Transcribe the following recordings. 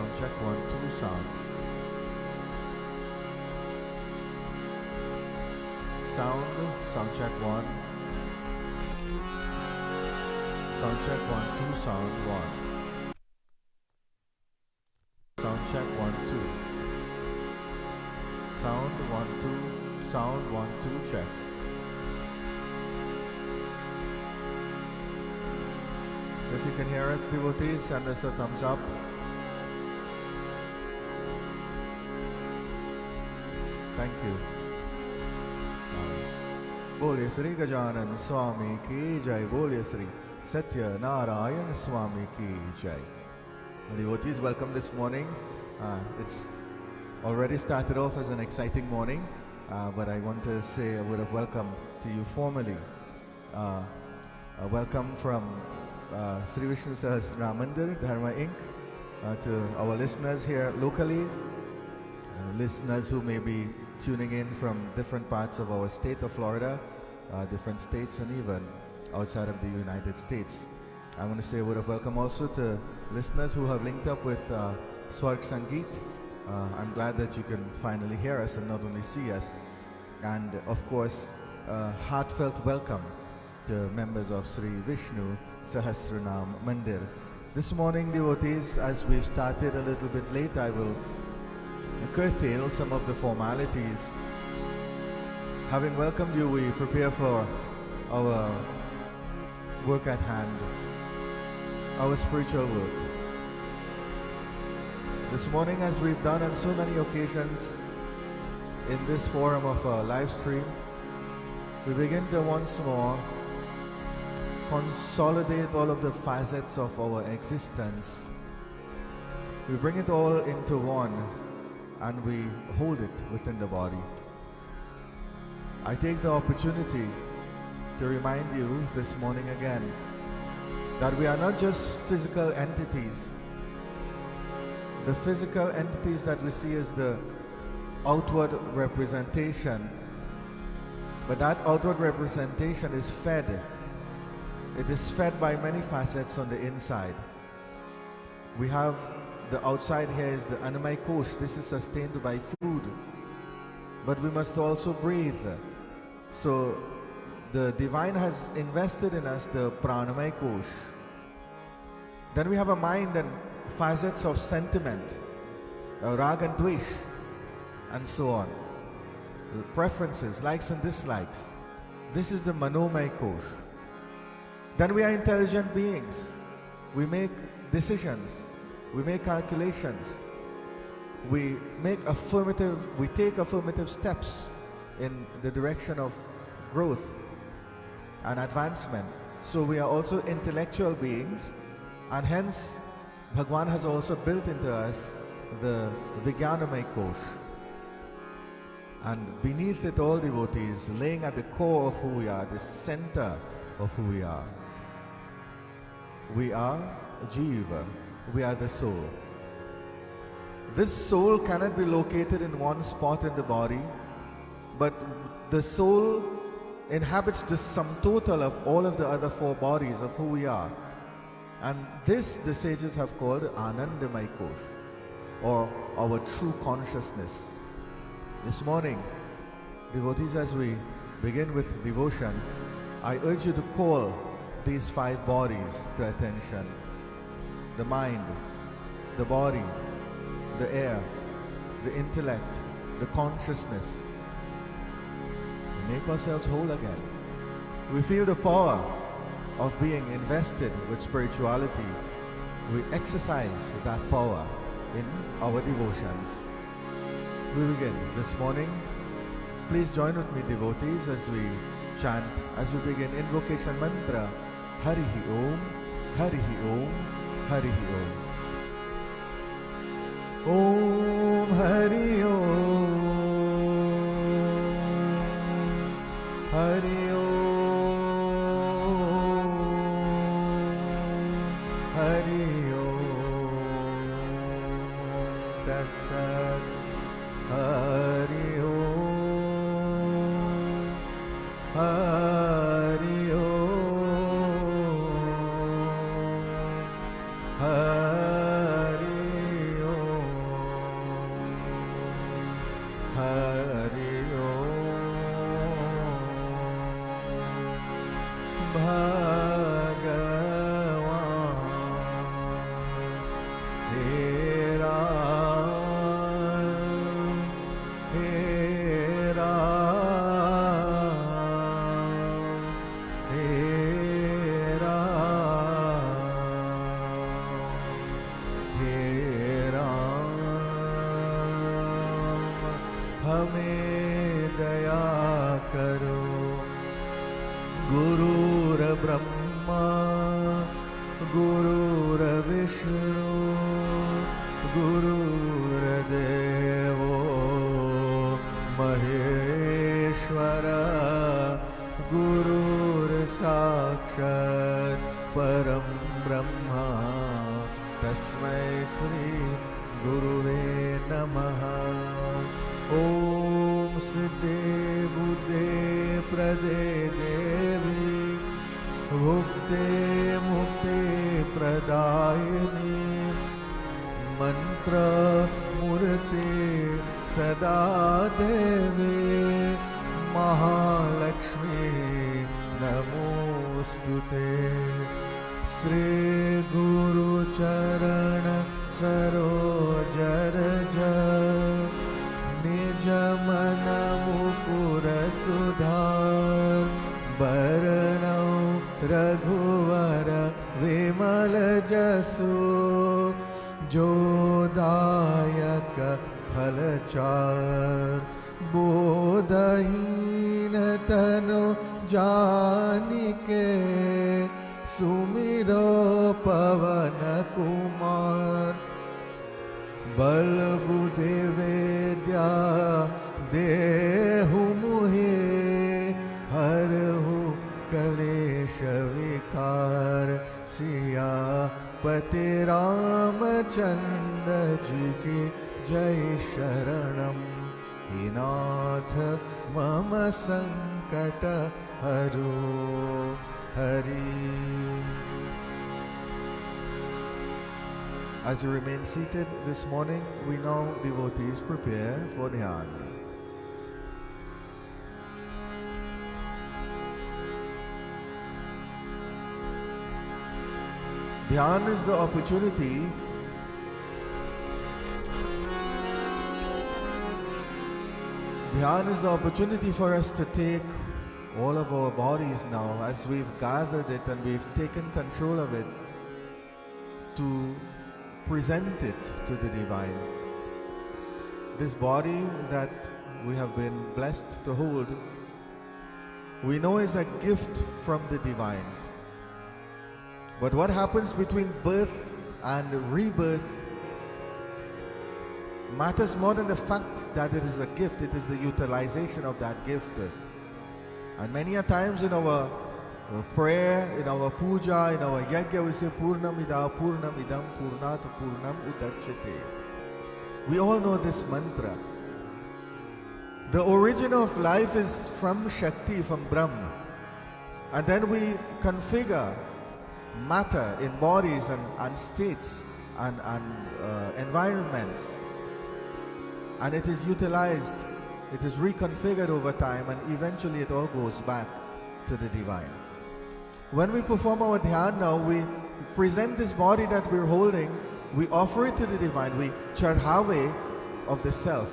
Sound check 1 2 sound. Sound check 1. Sound check 1 2 sound 1. Sound check 1 2. Sound 1 2. Sound 1 2 check. If you can hear us, devotees, send us a thumbs up. Thank you. Bolye Sri Gajanan Swami ki jai. Bolye Sri Satya Narayan Swami ki jai. Devotees, welcome this morning. It's already started off as an exciting morning, but I want to say a word of welcome to you formally. A welcome from Sri Vishnu Sahastranaam Mandir, Dharma Inc. To our listeners here locally, listeners who may be tuning in from different parts of our state of Florida, different states, and even outside of the United States. I want to say a word of welcome also to listeners who have linked up with Swarg Sangeet. I'm glad that you can finally hear us and not only see us. And of course, heartfelt welcome to members of Sri Vishnu Sahastranaam Mandir. This morning, devotees, as we've started a little bit late, I will curtail some of the formalities. Having welcomed you, we prepare for our work at hand, our spiritual work. This morning, as we've done on so many occasions in this forum of a live stream, we begin to once more consolidate all of the facets of our existence. We bring it all into one and we hold it within the body. I take the opportunity to remind you this morning again that we are not just physical entities. The physical entities that we see is the outward representation, but that outward representation is fed. It is fed by many facets on the inside. We have the outside here is the Annamaya Kosh. This is sustained by food. But we must also breathe. So the divine has invested in us the Pranamaya Kosh. Then we have a mind and facets of sentiment, rag and dvesh, and so on. Preferences, likes and dislikes. This is the Manomaya Kosh. Then we are intelligent beings. We make decisions. We make calculations. We take affirmative steps in the direction of growth and advancement. So we are also intellectual beings, and hence Bhagwan has also built into us the Vijnanamaya Kosh. And beneath it all, devotees, laying at the core of who we are, the center of who we are Jiva. We are the soul. This soul cannot be located in one spot in the body, but the soul inhabits the sum total of all of the other four bodies of who we are. And this the sages have called Anandamaya Kosh, or our true consciousness. This morning, devotees, as we begin with devotion, I urge you to call these five bodies to attention. The mind, the body, the air, the intellect, the consciousness. We make ourselves whole again. We feel the power of being invested with spirituality. We exercise that power in our devotions. We begin this morning. Please join with me, devotees, as we chant, as we begin invocation mantra, Harihi Om, Harihi Om, Harihi Om. Om Hari Om, Hari Om, Hari Om. That's it. Hari Om, Hari Om, Hari Om. में दया करो। गुरुर ब्रह्मा गुरुर्विष्णु गुरुर्देवो महेश्वर गुरुर्साक्षात् परं ब्रह्मा तस्मै श्री गुरुवे नमः। ओम सिद्धे बुद्धे प्रदे देवी भुक्ते मुक्ते प्रदायिनी मंत्र मूर्ते सदा देवी महालक्ष्मी नमोस्तुते। श्री गुरु चरण सरोज रज निज मन मुकुर सुधार बरनौ रघुवर विमल जसु जो दायक फलचार बोधहीन तनु जानिके सुमिरो पवन कुमार। बल बुद्धि विद्या देहु मुहे हरहु कलेश विकार। सिया पति रामचंद्र जी की जय शरणम। हे नाथ मम संकट हरो Hari. As you remain seated this morning, we now devotees prepare for dhyan. Dhyan is the opportunity for us to take all of our bodies now, as we've gathered it and we've taken control of it, to present it to the Divine. This body that we have been blessed to hold, we know is a gift from the Divine. But what happens between birth and rebirth matters more than the fact that it is a gift. It is the utilization of that gift. And many a times in our prayer, in our puja, in our yajna, we say Purnam Ida Purnam Idam Purnat Purnam Udachyate. We all know this mantra. The origin of life is from Shakti, from Brahma. And then we configure matter in bodies and states and environments. And it is utilized, it is reconfigured over time, and eventually it all goes back to the Divine. When we perform our dhyan now, we present this body that we're holding, we offer it to the Divine, we chadhave of the self.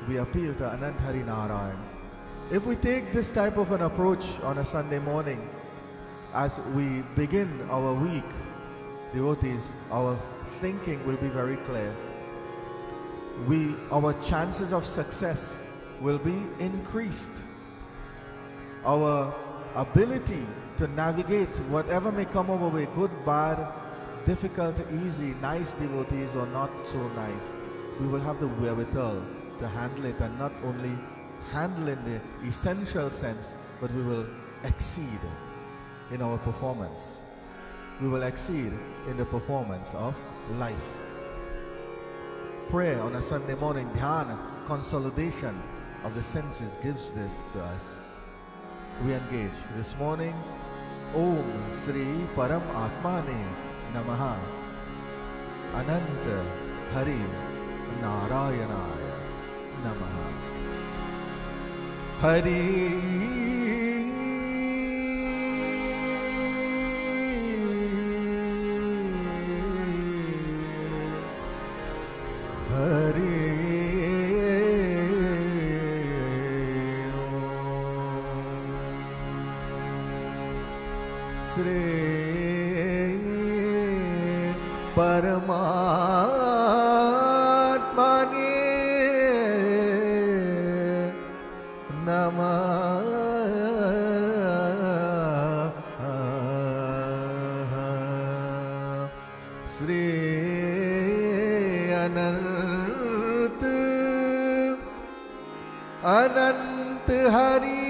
We appeal to Anant Hari Narayan. If we take this type of an approach on a Sunday morning, as we begin our week, devotees, our thinking will be very clear. Our chances of success will be increased. Our ability to navigate whatever may come our way, good, bad, difficult, easy, nice devotees or not so nice, we will have the wherewithal to handle it, and not only handle in the essential sense, but we will exceed in our performance. We will exceed in the performance of life. Prayer on a Sunday morning, dhyana, consolidation of the senses gives this to us. We engage this morning. Om Sri Param Atmane Namaha. Ananta Hari Narayanaya Namaha. Hari परमात्मा ने Sri Anant Anant Hari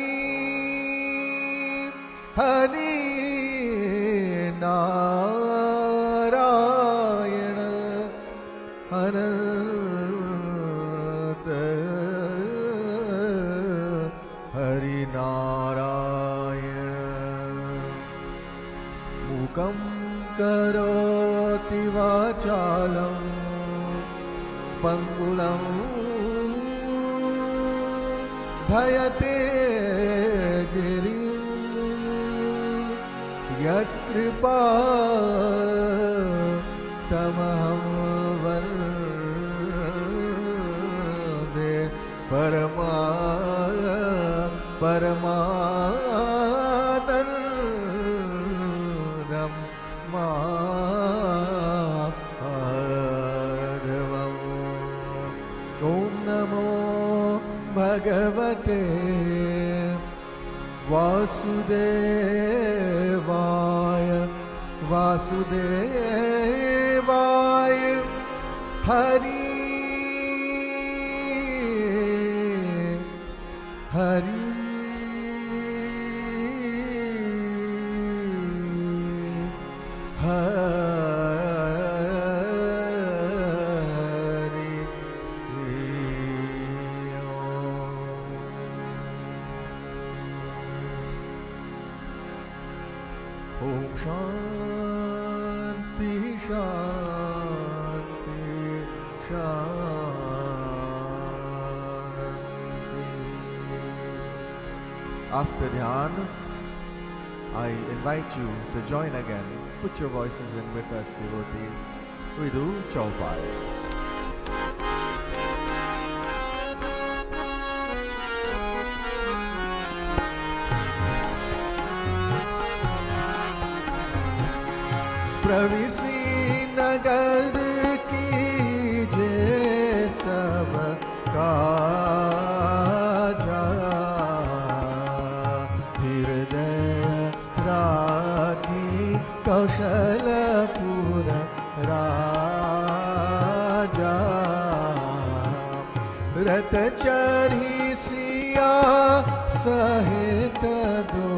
Hari Narayana Anant Hari Narayana Mukam Karoti Vachalam Pangulam Dhayate Girim Yat Kripa Tamaham Vande Paramanandam Madhavam Om Namo Bhagavate Vasudevaya Vasudevaya Hari Hari Om Shanti Shanti Shanti. After Dhyan, I invite you to join again. Put your voices in with us, devotees. We do Chaupai. प्रविसी नगर कीजे सब काजा हृदय राखी कौशलपुर राजा रत चढ़ी सिया सहित दो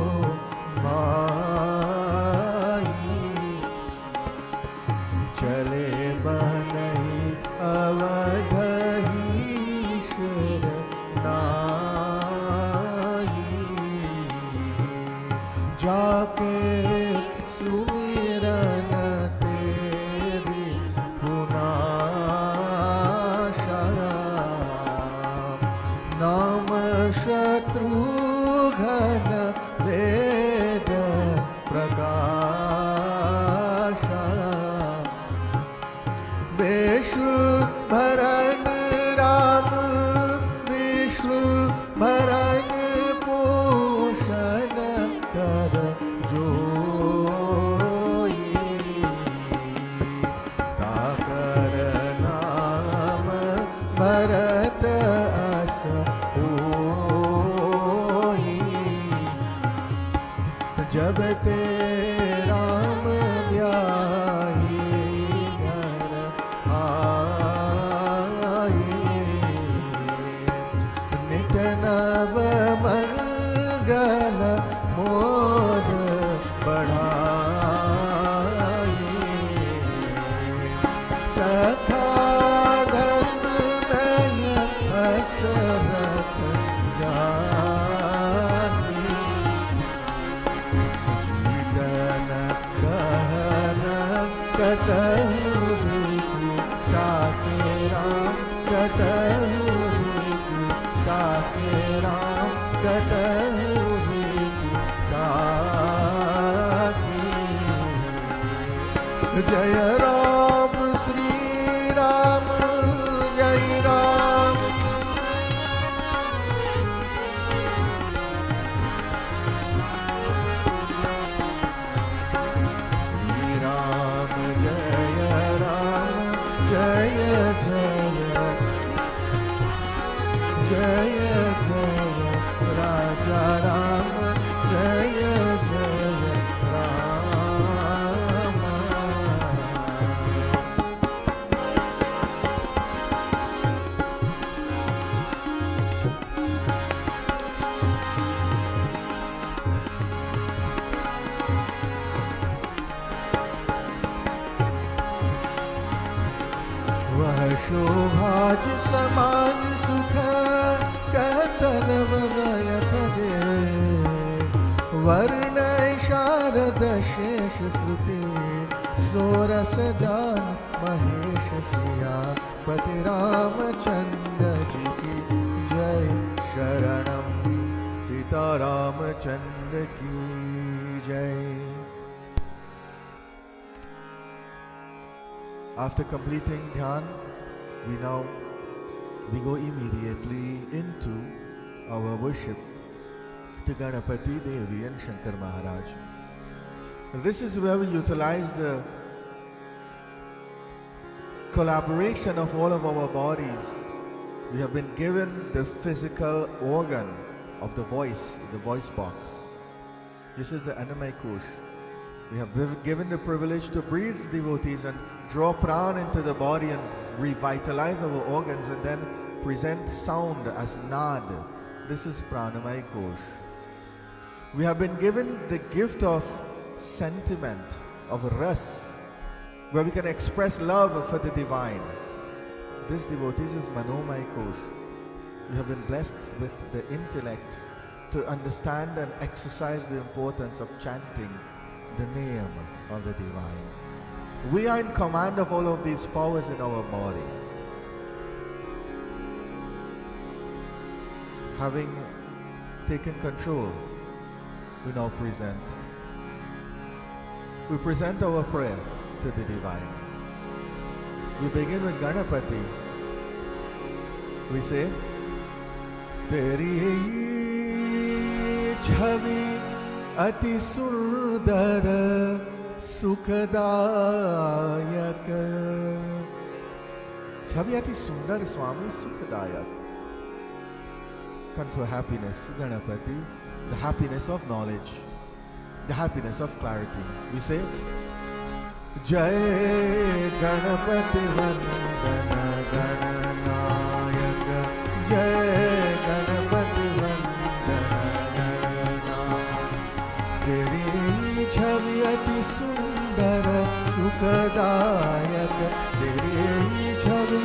चले बनई अवधहीश्वर नाई जाके सुमिरन तेरी पुनाशा नाम शत्रुघ्न वेद प्रकाशा विष्णु भरण राम विष्णु भरण पोषण कर जोई ताकर नाम भरत अस होई जब ते राम ब्याही नव मंगल मोर बढ़ाई सखा धर्म नय असरथ जानी जीतन कहन कटहु काके राम कटहु काके राम कटहु काके जय राम श्री राम जय राम श्री राम जय जय जय जय राजा राम जय जय राम शोभाज समाज सुख कहतन वनयत गे वर्ण शारद शेष श्रुति सोरस जान महेश सिया पति रामचंद्र जी की जय शरणम सीता रामचंद्र की जय. After completing dhyan, we go immediately into our worship to Ganapati, Devi and Shankar Maharaj. This is where we utilize the collaboration of all of our bodies. We have been given the physical organ of the voice box. This is the Anamay Kosh. We have been given the privilege to breathe devotees and draw prana into the body and revitalize our organs and then present sound as nad. This is Pranamay Kosh. We have been given the gift of sentiment, of ras, where we can express love for the divine. This devotees is Manomay Kosh. We have been blessed with the intellect to understand and exercise the importance of chanting the name of the divine. We are in command of all of these powers in our bodies. Having taken control, we now present our prayer to the divine. We begin with Ganapati. We say, Teri chhavi ati sundara Sukhadayak. Chhabiyati Sundar Swami Sukhadayak. Confer happiness, Ganapati, the happiness of knowledge, the happiness of clarity. We say, Jai Ganapati Vandana Gananayak. Jai Ganapati Vandana Gananayak. Teri Chhaviyati Sundara Sukhadayak. Teri Chhavi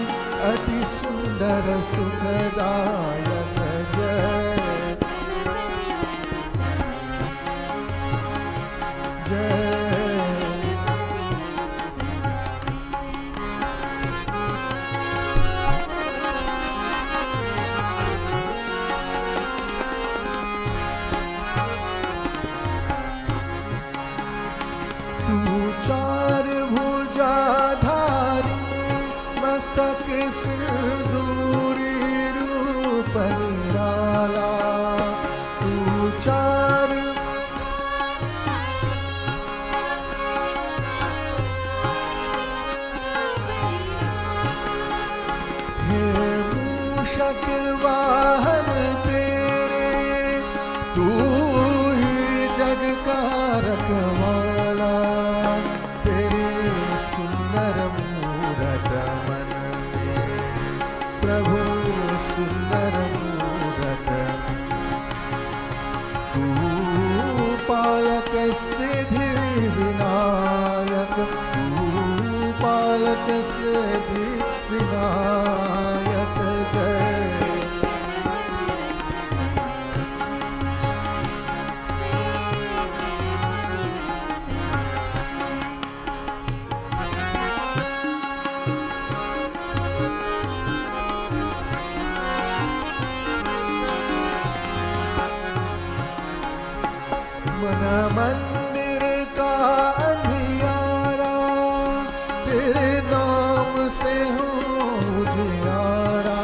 Ati Sundara Sukhadayak. Jai Jai चार भुजाधारी मस्तक सिंदूरी रूप निराला. तू चार हे मूषक वाहन तेरे तू ही जग का रखवाला. प्रभु सुंदर मूरत तू पालक सिद्धि विनायक. तू पालक सिद्धि विनायक. जय मंदिर का अंधियारा तेरे नाम से हो उजियारा.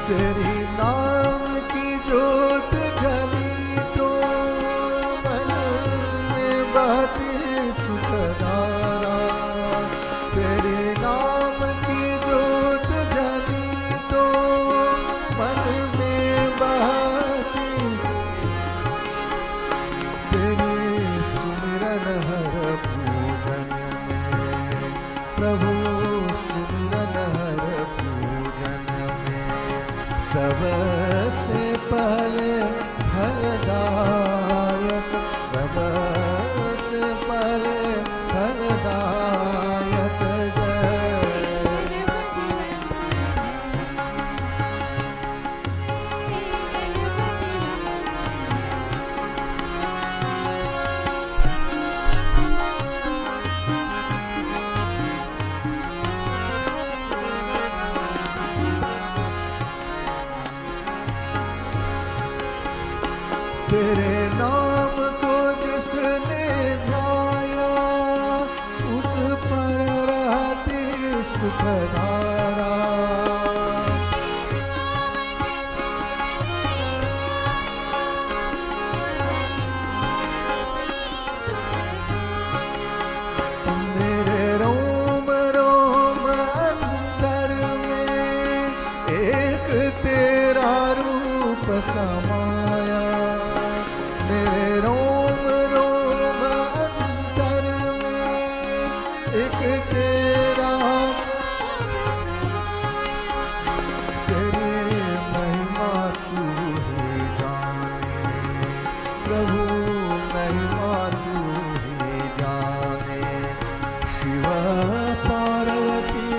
तेरी नाम की जोत जली तो मन में बहती सुखधारा. तेरे नाम की जोत जली तो मन में बहती. तेरे सुमिरन हर पूजन में प्रभु सुमिरन हर पूजन में सबसे पहले तेरे नाम को जिसने ध्याया उस पर रहती सुखधारा। मेरे रोम रोम अंतर में एक तेरा रूप समाया। मेरे रोम रोम अंतर में एक तेरा, तेरी महिमा तू ही जाने प्रभु, महिमा तू ही जाने। शिव पार्वती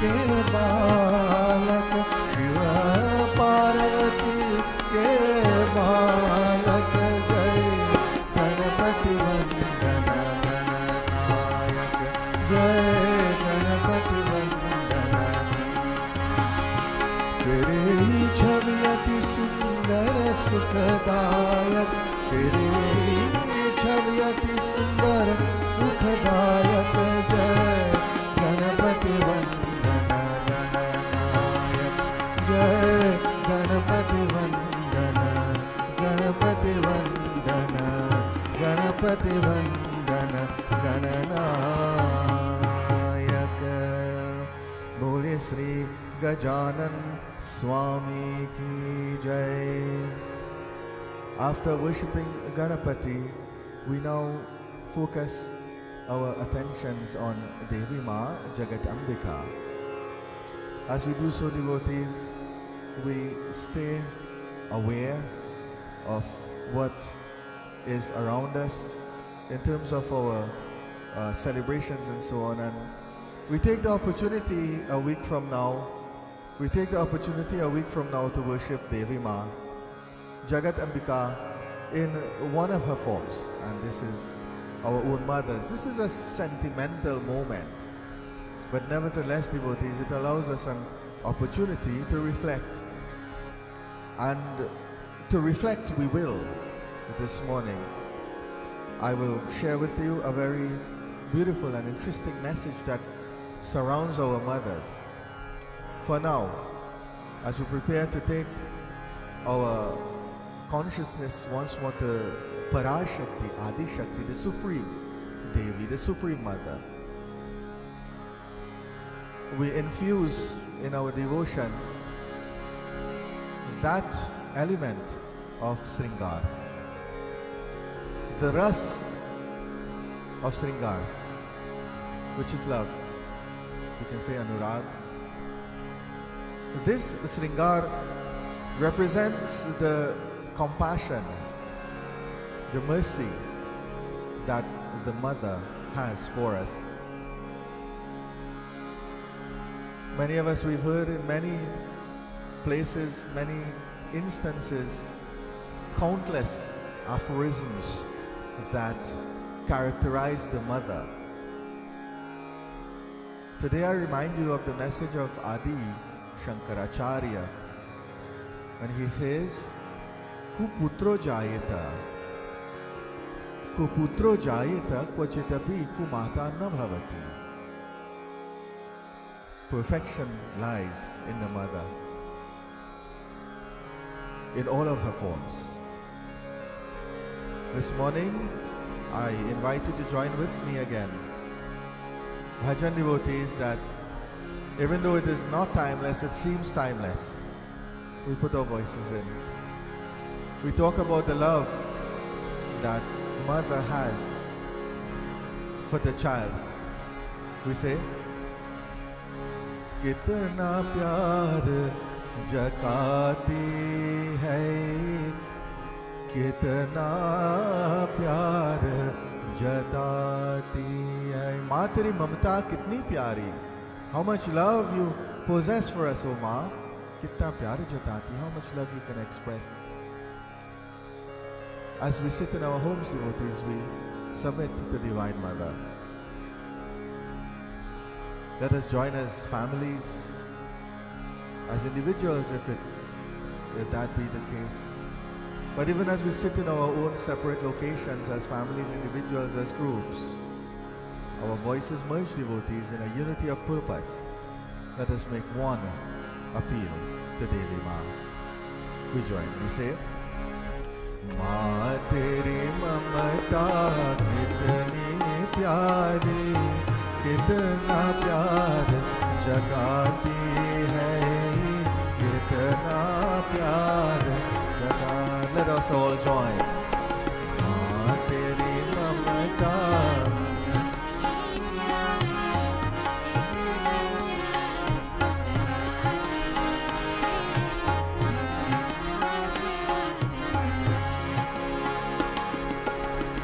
के बालक, शिव पार्वती के बालक, जय गणपति वंदन गणनायक, जय गणपति वंदन। तेरे ही छवि अति सुंदर सुखदायक, तेरे ही छवि अति सुंदर सुखदायक, जय गणपति वंदन गणनायक, जय गणपति वंदन, गणपति वंदन, गणपति वंदन गणनायक। बोले श्री गजानन स्वामी की जय। After worshipping Ganapati, we now focus our attentions on Devi Ma, Jagat Ambika. As we do so, devotees, we stay aware of what is around us in terms of our celebrations and so on. And we take the opportunity a week from now, to worship Devi Ma, Jagat Ambika, in one of her forms. And this is our own mothers. This is a sentimental moment, but nevertheless, devotees, it allows us an opportunity to reflect. And to reflect we will this morning. I will share with you a very beautiful and interesting message that surrounds our mothers. For now, as we prepare to take our consciousness once more to Parashakti, Adi Shakti, the Supreme Devi, the Supreme Mother, we infuse in our devotions that element of Sringar, the ras of Sringar, which is love. You can say Anurag. This Sringar represents the compassion, the mercy that the mother has for us. Many of us, we've heard in many places, many instances, countless aphorisms that characterize the mother. Today I remind you of the message of Adi Shankaracharya when he says, Kuputro jayeta, Kuputro jayeta kvachitapi kumata na bhavati. Perfection lies in the mother, in all of her forms. This morning, I invite you to join with me again, bhajan devotees, that even though it is not timeless, it seems timeless. We put our voices in. We talk about the love that mother has for the child. We say, कितना प्यार जताती है, कितना प्यार जताती है। माँ तेरी ममता कितनी प्यारी. How much love you possess for us, O माँ. कितना प्यार जताती. How much love you can express. As we sit in our homes, devotees, we submit to the Divine Mother. Let us join as families, as individuals, if that be the case. But even as we sit in our own separate locations, as families, individuals, as groups, our voices merge, devotees, in a unity of purpose. Let us make one appeal to Devi Ma. We join. We say, माँ तेरी ममता कितनी प्यारी, कितना प्यार जगाती है, कितना प्यार जगा. Let us all join. माँ तेरी ममता.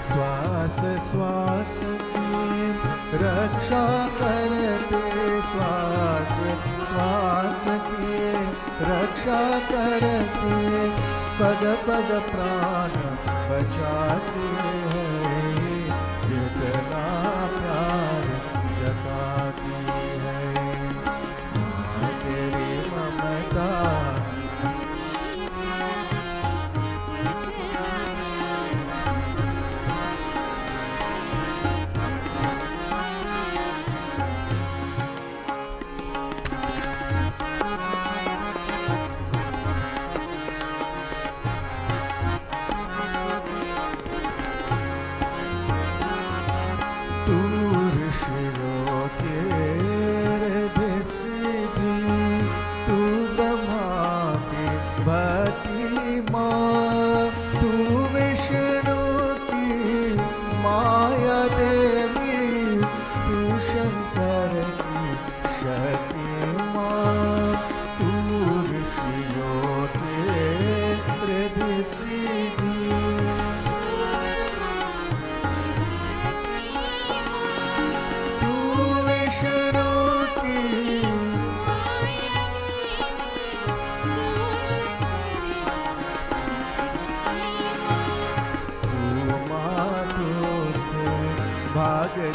श्वास श्वास की रक्षा करते, श्वास श्वास की रक्षा करते, पद पद प्राण बचाते हैं, कितना प्यार जगाती है माँ तेरी ममता.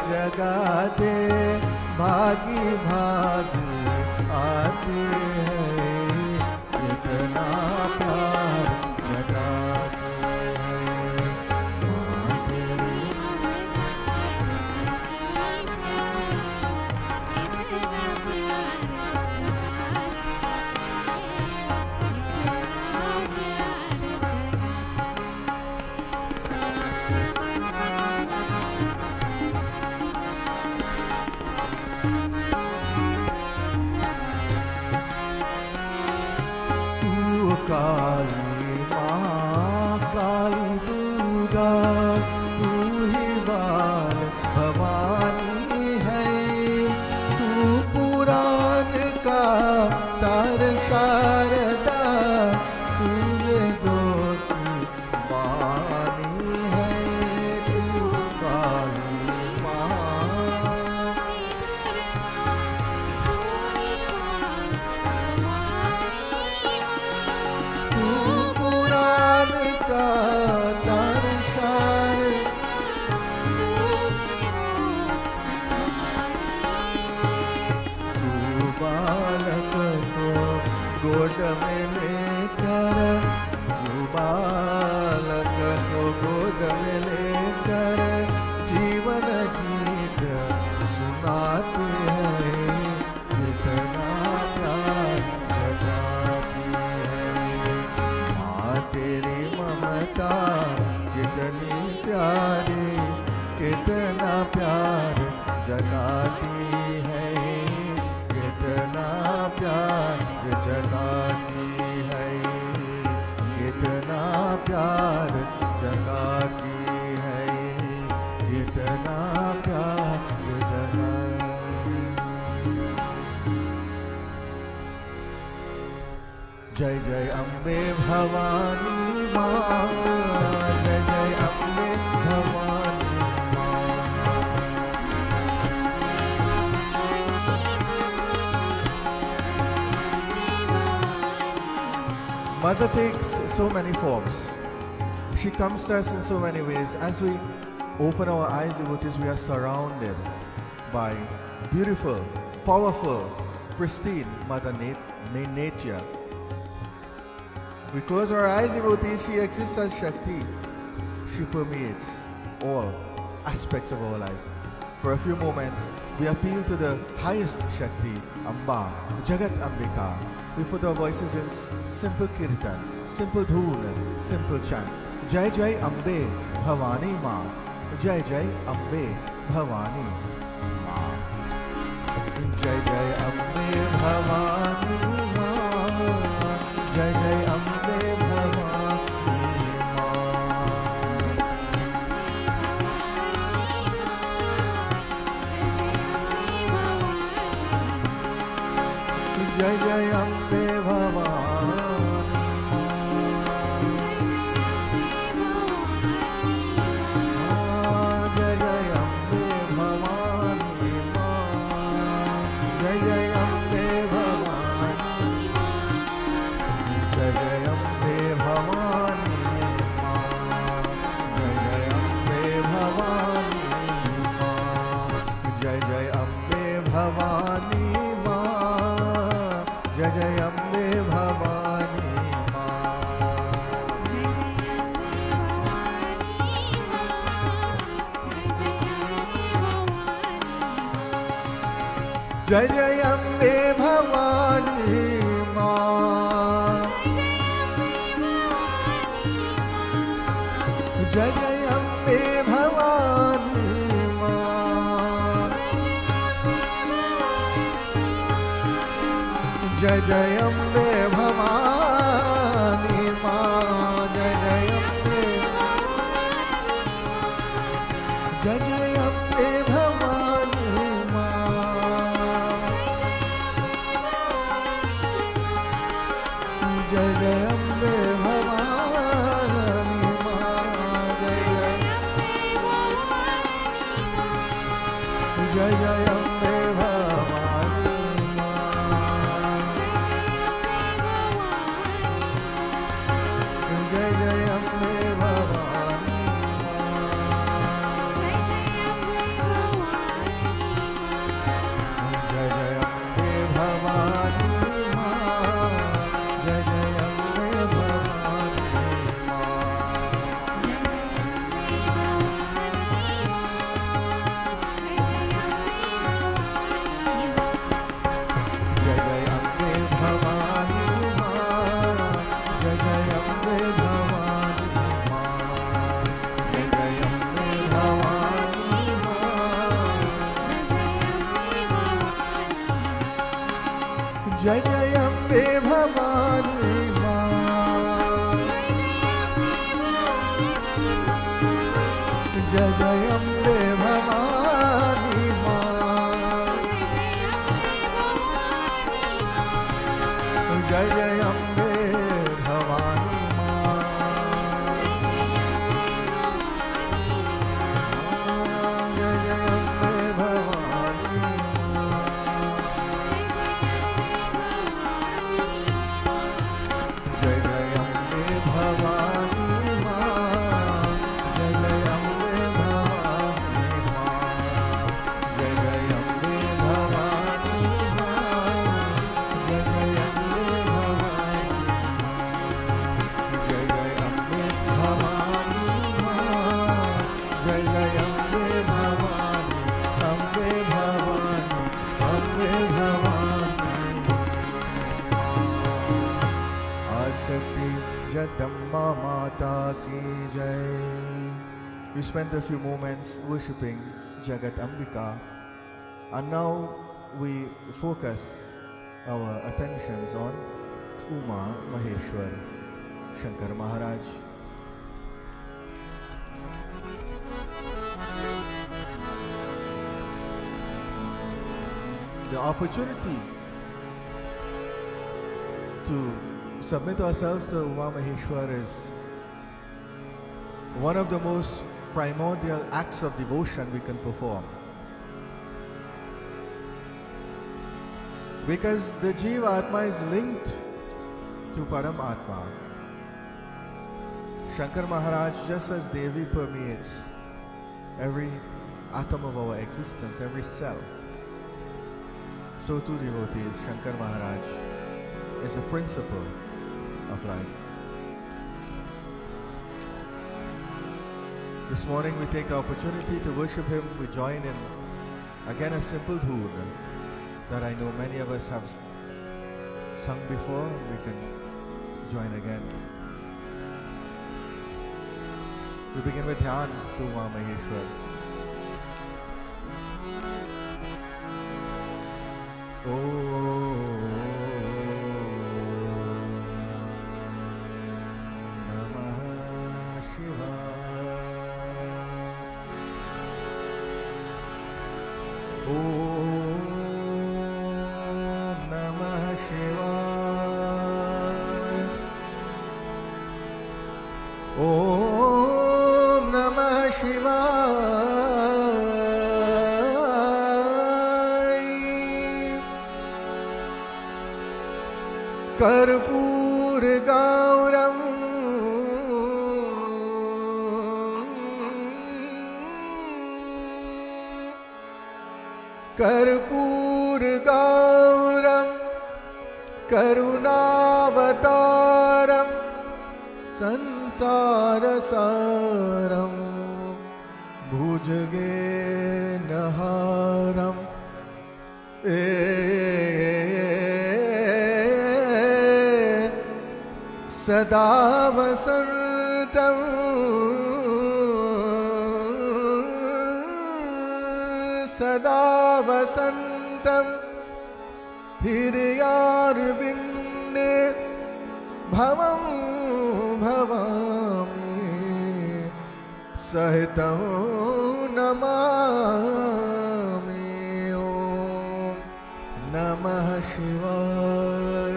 जगा दे, भागी भागी आती है, कितना प्यार जगाती है माँ तेरी. काली माँ काली दुर्गा, तू ही बाल भवानी है, तू पुराण का तार शारदा, तू ये दो की वाणी है, तू काली माँ. गोद में लेकर, बालक को गोद में लेकर, जीवन गीत सुनाते हैं, कितना प्यार जगाती है माँ तेरी ममता, कितनी प्यारी, कितना प्यार जगाती है, कितना प्यार जगाती है, कितना प्यार जगाती है, कितना प्यार जगाती. जय जय अम्बे भवानी माँ, जय जय अम्बे भवानी माँ. Mother takes so many forms. She comes to us in so many ways. As we open our eyes, devotees, we are surrounded by beautiful, powerful, pristine Mother Nature. We close our eyes, devotees. She exists as Shakti. She permeates all aspects of our life. For a few moments, we appeal to the highest Shakti, Amba, Jagat Ambika. We put our voices in simple kirtan, simple dhoon, simple chant. Jai Jai Ambe Bhavani Ma. Jai Jai Ambe Bhavani Ma. Jai Jai Ambe Bhavani Ma. Jai Jai Ambe Bhavani Ma. Jai Jai Ambe Bhavani Jai Jai Ambe Bhavani Ma. Jai Jai Ambe Bhavani Ma. Jai Jai Ambe Bhavani Ma. Jai Jai Ambe. Jai Jai Ambe Bhavani Ma. Jai Jai Ambe Bhavani Ma. Jai Jai Ambe Bhavani Ma. Jai Jai Ambe Bhavani Ma. Jai Jai Ambe Bhavani Ma. Jai Jai Ambe Bhavani Ma. Jai Jai Ambe Bhavani Ma. Jai Jai Ambe Bhavani Ma. Jai Jai Ambe Bhavani Ma. Jai Jai Ambe Bhavani Ma. Jai Jai Ambe Bhavani Ma. Jai Jai Ambe Bhavani Ma. Jai Jai Ambe Bhavani Ma. Jai Jai Ambe Bhavani Ma. Jai Jai Ambe Bhavani Ma. Jai Jai Ambe Bhavani Ma. Jai Jai Ambe Bhavani Ma. Jai Jai Ambe Bhavani Ma. Jai Jai Ambe Bhavani. Ambe Bhavani. Ambe Bhavani. Shakti Jagdamba Mata Ki Jai. We spent a few moments worshipping Jagat Ambika, and now we focus our attentions on Uma Maheshwar, Shankar Maharaj. The opportunity to submit ourselves to Uma Maheshwar is one of the most primordial acts of devotion we can perform. Because the Jiva Atma is linked to Param Atma. Shankar Maharaj, just as Devi permeates every atom of our existence, every cell, so too devotees, Shankar Maharaj is a principle of life. This morning we take the opportunity to worship Him. We join in again a simple tune that I know many of us have sung before. We can join again. We begin with Dhyan to Ma Maheshwar. कर्पूर गौरम कर्पूर गौरम करुणावतारम संसार सारम भुजगेनहारम सदा वसन्तं सदा वसन्तं हृदयारविन्दे भवं भवामि सहितं नमामि ॐ नमः शिवाय.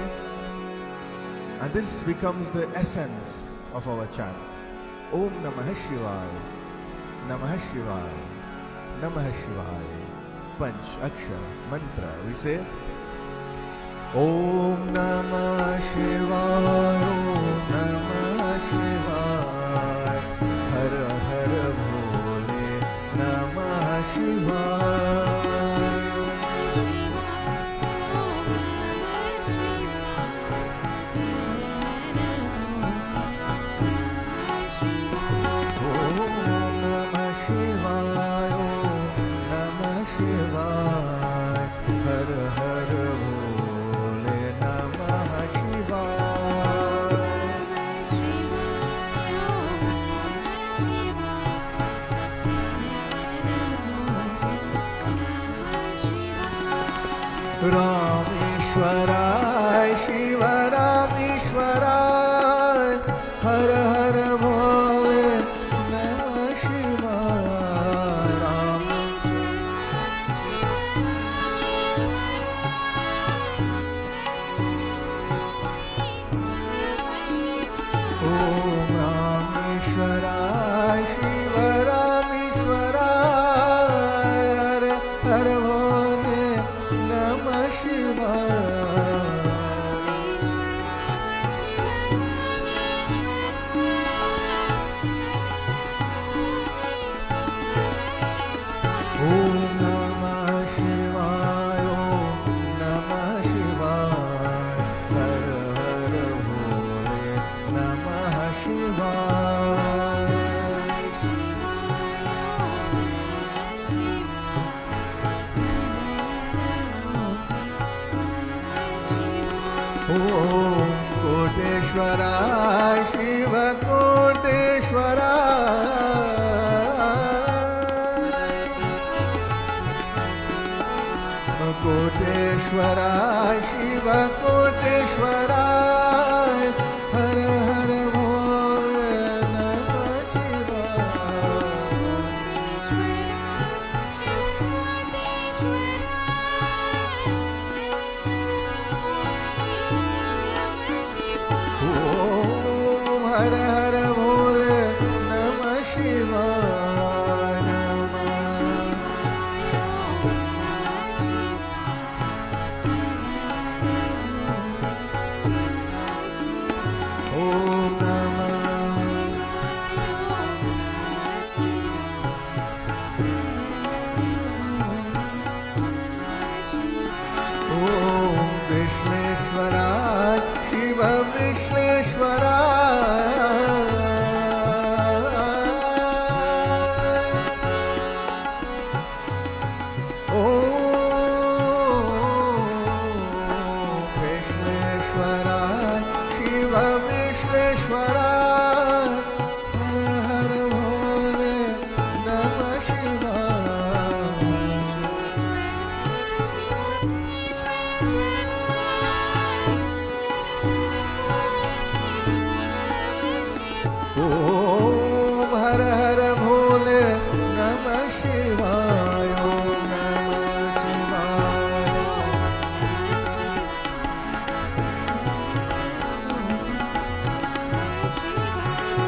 And this becomes the essence of our chant. Om Namah Shivaya, Namah Shivaya, Namah Shivaya. Panch Akshar Mantra. We say Om Namah Shivaya, Om Namah Shivaya, Har Har Bhole Namah Shivaya. Rameshwaray, Shiva Rameshwaray, Har Har Bhole Namah Shivaya. Om Rameshwaray, Shiva Rameshwaray, Har Har Bhole Namah Shivaya. Om Namah Shivaya, Om Namah Shivaya, Har Har Bhole Namah Shivaya. Om Koteshwaray, Shiva Koteshwaray, Koteshwaray, Shiva Koteshwaray, Har Har Bhole Namah Shivaya. Om Har Har Bhole Namah Shivaya. Om Namah Om Vishneshwaray, Shiva Vishneshwaray,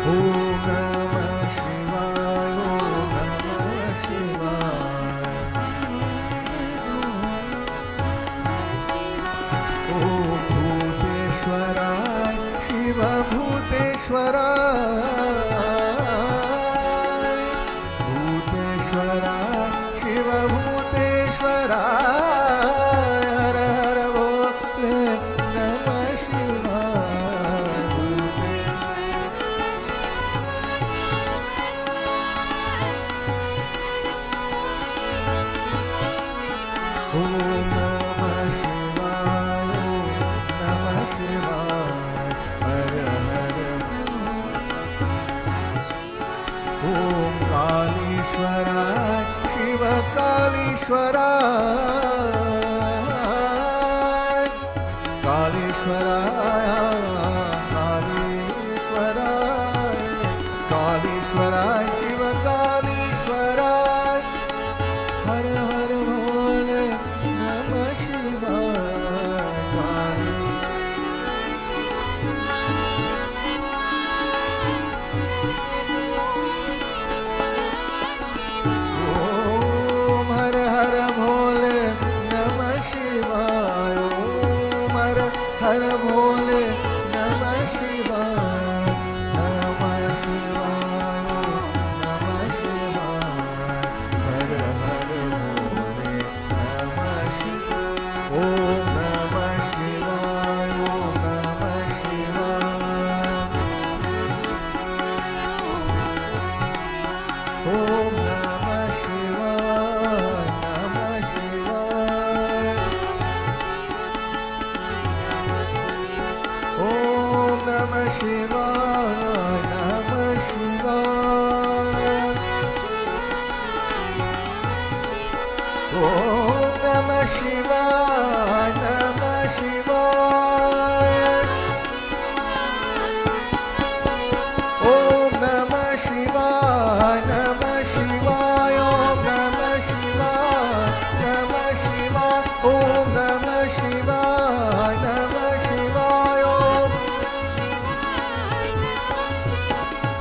Om Namah Shivaya, Om Bhuteshwaraya, Shiva Bhuteshwaraya, Bhuteshwaraya, Shiva Bhuteshwaraya, Har Har Bole Namah Shivaya, Om Namah Shivaya, Namah Shivaya, Har Har. Om Kalishwaraya, Shiva Kalishwaraya, Kalishwaraya, Kalishwaraya, Kalishwaraya, Shiva Kalishwaraya, Har Har Bole Namah Shivaya, Om Har Har Bole Namah Shivaya, Om Har Har Bole Namah Shivaya, Namah Shivaya, Namah Shivaya, Har Har Bole Namah Shivaya, Om Namah Shivaya, Om Namah Shivaya, Om Namah Shivaya, Namah Shivaya, Om Namah Shivaya, Namah Shivaya, Om Namah Shivaya, Namah Shivaya, Om Namah Shivaya, Namah Shivaya, Om Namah Shivaya, Namah Shivaya, Om Namah Shivaya, Namah Shivaya,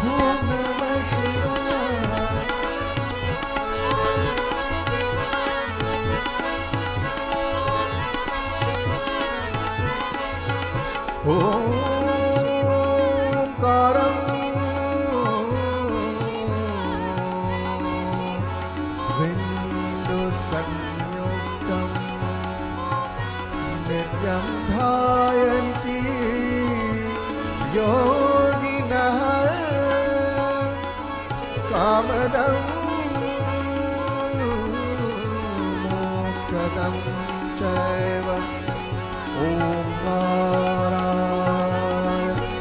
Om Namah Shivaya, Om Karam Bindu Sanyuktam Nityam Dhayanti Yoginah Kamadam Mokshadam Chaiva Om Narayana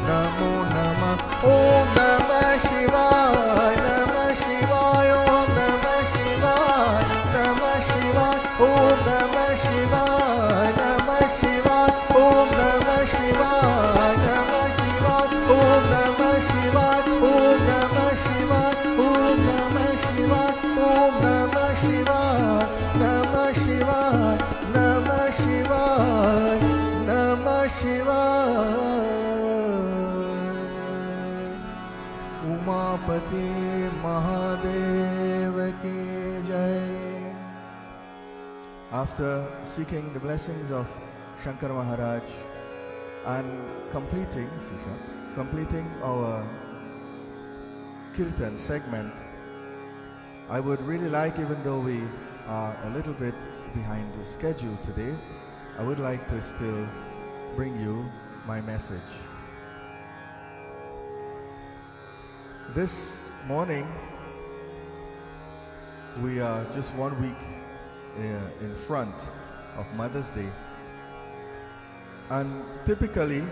Namo Namah Om Namah Shivaya, Namah Shivaya, Om Namah Shivaya, Namah Shivaya, Om Namah Shivaya, Namah Shivaya, Om Namah Shivaya, Namah Shivaya, Om Namah Shivaya, Om Namah Shivaya, Om Namah Shivaya, Om Namah Shivaya, Namah Shivaya, Namah Shivaya, Namah Shivaya. Umapati Mahadev ki jai. After seeking the blessings of Shankar Maharaj and completing our Kirtan segment, I would really like, even though we are a little bit behind the schedule today, I would like to still bring you my message. This morning, we are just 1 week in front of Mother's Day, and typically,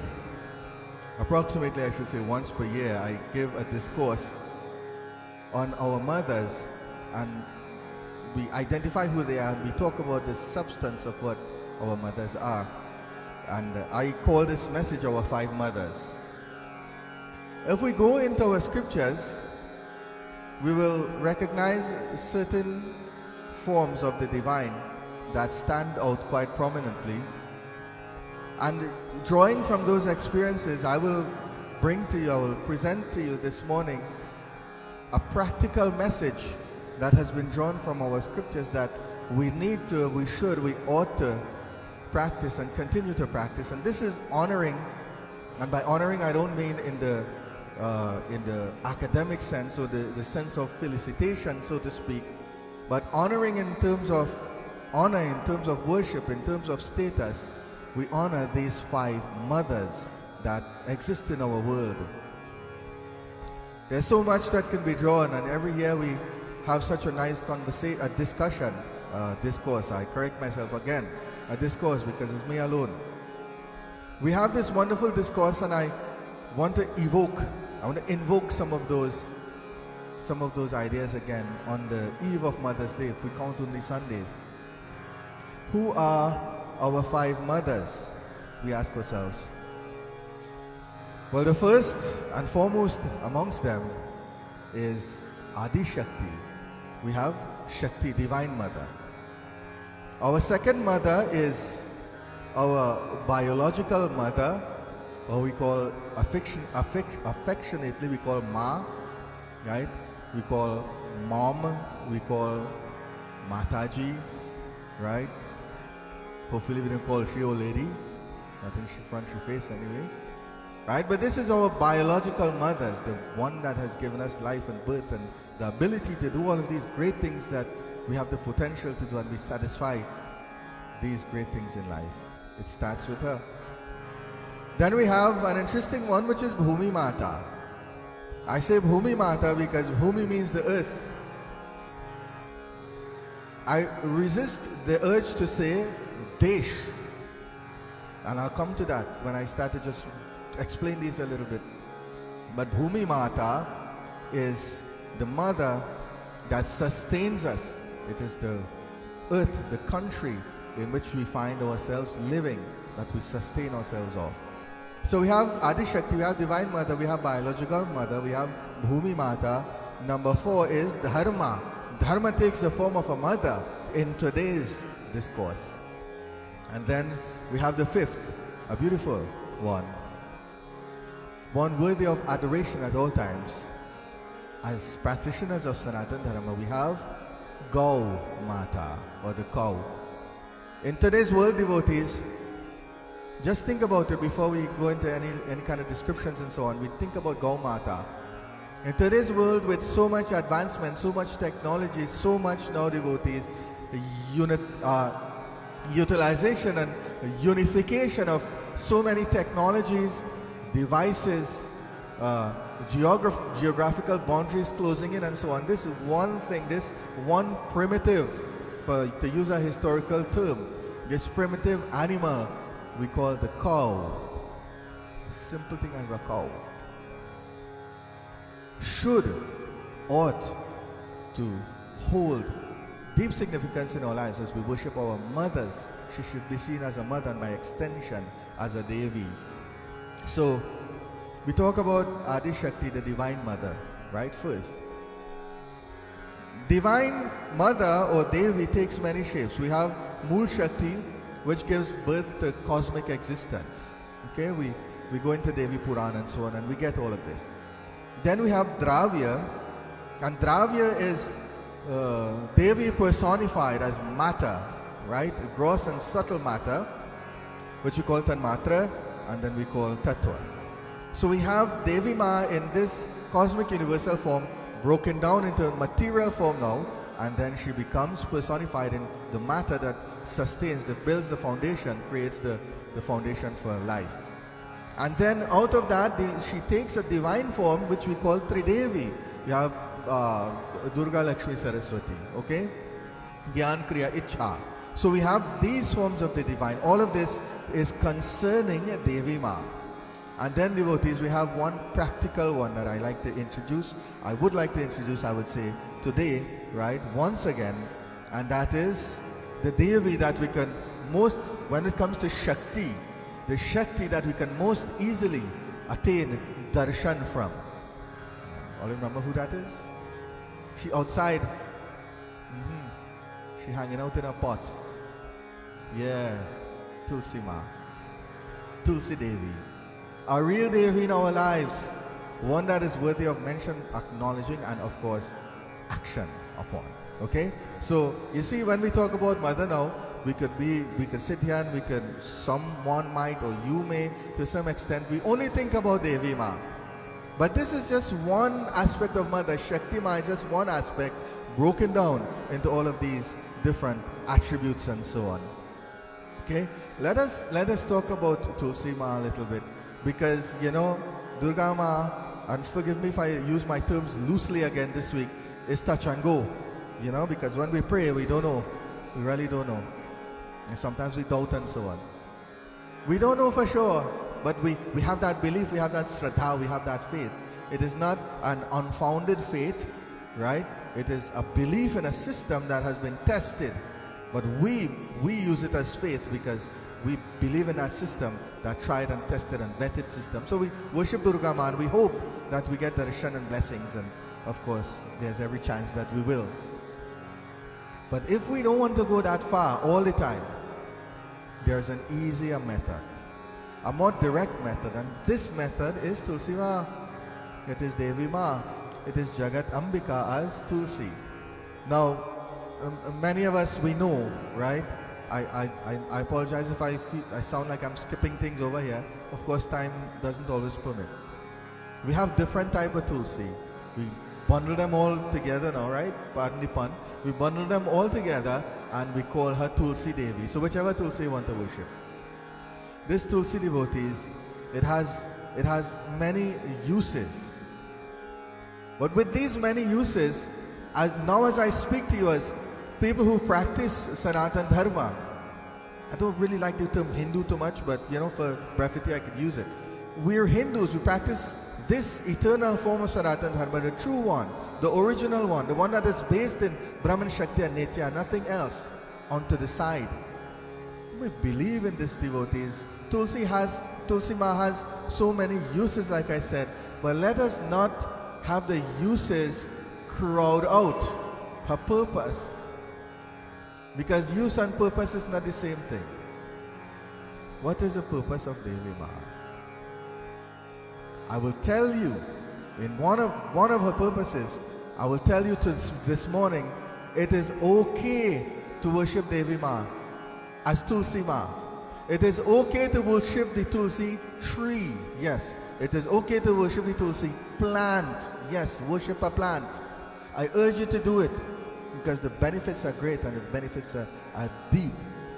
approximately I should say once per year, I give a discourse on our mothers, and we identify who they are, and we talk about the substance of what our mothers are. And I call this message our 5 mothers. If we go into our scriptures, we will recognize certain forms of the divine that stand out quite prominently. And drawing from those experiences, I will bring to you, I will present to you this morning a practical message that has been drawn from our scriptures that we need to, we should, we ought to practice and continue to practice. And this is honoring, and by honoring I don't mean in the academic sense or the sense of felicitation, so to speak, but honoring in terms of honor, in terms of worship, in terms of status. We honor these 5 mothers that exist in our world. There's so much that can be drawn, and every year we have such a nice discourse, I correct myself again, a discourse because it's me alone. We have this wonderful discourse, and I want to invoke some of those ideas again on the eve of Mother's Day, if we count only Sundays. Who are our 5 mothers? We ask ourselves. Well, the first and foremost amongst them is Adi Shakti. We have Shakti, Divine Mother. Our second mother is our biological mother, or we call affectionately we call Ma, right? We call Mom, we call Mataji, right? Hopefully we don't call she old lady. I think she front her face anyway. Right? But this is our biological mothers, the one that has given us life and birth and the ability to do all of these great things that we have the potential to do, and we satisfy these great things in life. It starts with her. Then we have an interesting one, which is Bhumi Mata. I say Bhumi Mata because Bhumi means the earth. I resist the urge to say Desh, and I'll come to that when I start to just explain these a little bit. But Bhumi Mata is the mother that sustains us. It is the earth, the country in which we find ourselves living, that we sustain ourselves off. So we have Adi Shakti, we have Divine Mother, we have biological mother, we have Bhumi Mata. Number 4 is Dharma. Dharma takes the form of a mother in today's discourse. And then we have the 5th, a beautiful one worthy of adoration at all times. As practitioners of Sanatana Dharma, we have Gau Mata, or the cow. In today's world, devotees, just think about it before we go into any kind of descriptions and so on. We think about Gau Mata. In today's world, with so much advancement, so much technology, so much now devotees, utilization and unification of so many technologies, devices, geographical boundaries closing in and so on. This is one thing, this one primitive, to use a historical term, this primitive animal we call the cow. A simple thing as a cow. Ought to hold deep significance in our lives as we worship our mothers. She should be seen as a mother, and by extension as a Devi. So we talk about Adi Shakti, the Divine Mother, right? First, Divine Mother or Devi takes many shapes. We have Mool Shakti, which gives birth to cosmic existence. Okay, we go into Devi Puran and so on, and we get all of this. Then we have Dravya, and Dravya is Devi personified as matter, right? Gross and subtle matter, which we call Tanmatra, and then we call Tattva. So we have Devi Ma in this cosmic universal form broken down into material form now, and then she becomes personified in the matter that sustains, that builds the foundation, creates the foundation for life. And then out of that, she takes a divine form which we call Tridevi. We have Durga, Lakshmi, Saraswati, okay? Gyan, Kriya, Ichha. So we have these forms of the divine. All of this is concerning Devi Ma. And then devotees, we have one practical one that I like to introduce. I would like to introduce, I would say, today, right, once again. And that is the Devi that we can most, when it comes to Shakti, the Shakti that we can most easily attain darshan from. All remember who that is? She outside. She hanging out in a pot. Yeah, Tulsi Ma. Tulsi Devi. a real Devi in our lives, one that is worthy of mention, acknowledging, and of course, action upon. Okay? So, you see, when we talk about Mother now, we could sit here and someone might, or you may, to some extent, we only think about Devi Ma. But this is just one aspect of Mother. Shakti Ma is just one aspect, broken down into all of these different attributes and so on. Okay? Let us talk about Tulsi Ma a little bit. Because, Durga Ma, and forgive me if I use my terms loosely again this week, is touch and go. Because when we pray, we don't know. We really don't know. And sometimes we doubt and so on. We don't know for sure, but we have that belief, we have that shraddha, we have that faith. It is not an unfounded faith, right? It is a belief in a system that has been tested. But we use it as faith because we believe in that system, that tried and tested and vetted system. So we worship Durga Ma and we hope that we get the darshan and blessings, and of course there's every chance that we will. But if we don't want to go that far all the time, there's an easier method, a more direct method, and this method is Tulsi Ma. It is Devi Ma. It is Jagat Ambika as Tulsi. Now, many of us, we know, right? I apologize if I sound like I'm skipping things over here. Of course, time doesn't always permit. We have different type of Tulsi. We bundle them all together now, right? Pardon the pun. We bundle them all together and we call her Tulsi Devi. So whichever Tulsi you want to worship. This Tulsi devotees, it has many uses. But with these many uses, now as I speak to you as people who practice Sanatana Dharma, I don't really like the term Hindu too much, but for brevity I could use it. We're Hindus, we practice this eternal form of Sanatana Dharma, the true one, the original one, the one that is based in Brahman, Shakti and Nitya, nothing else onto the side. We believe in this, devotees. Tulsi Ma has so many uses, like I said, but let us not have the uses crowd out her purpose. Because use and purpose is not the same thing. What is the purpose of Devi Ma? I will tell you, in one of her purposes, I will tell you this morning, it is okay to worship Devi Ma as Tulsi Ma. It is okay to worship the Tulsi tree. Yes. It is okay to worship the Tulsi plant. Yes, worship a plant. I urge you to do it because the benefits are great and the benefits are deep.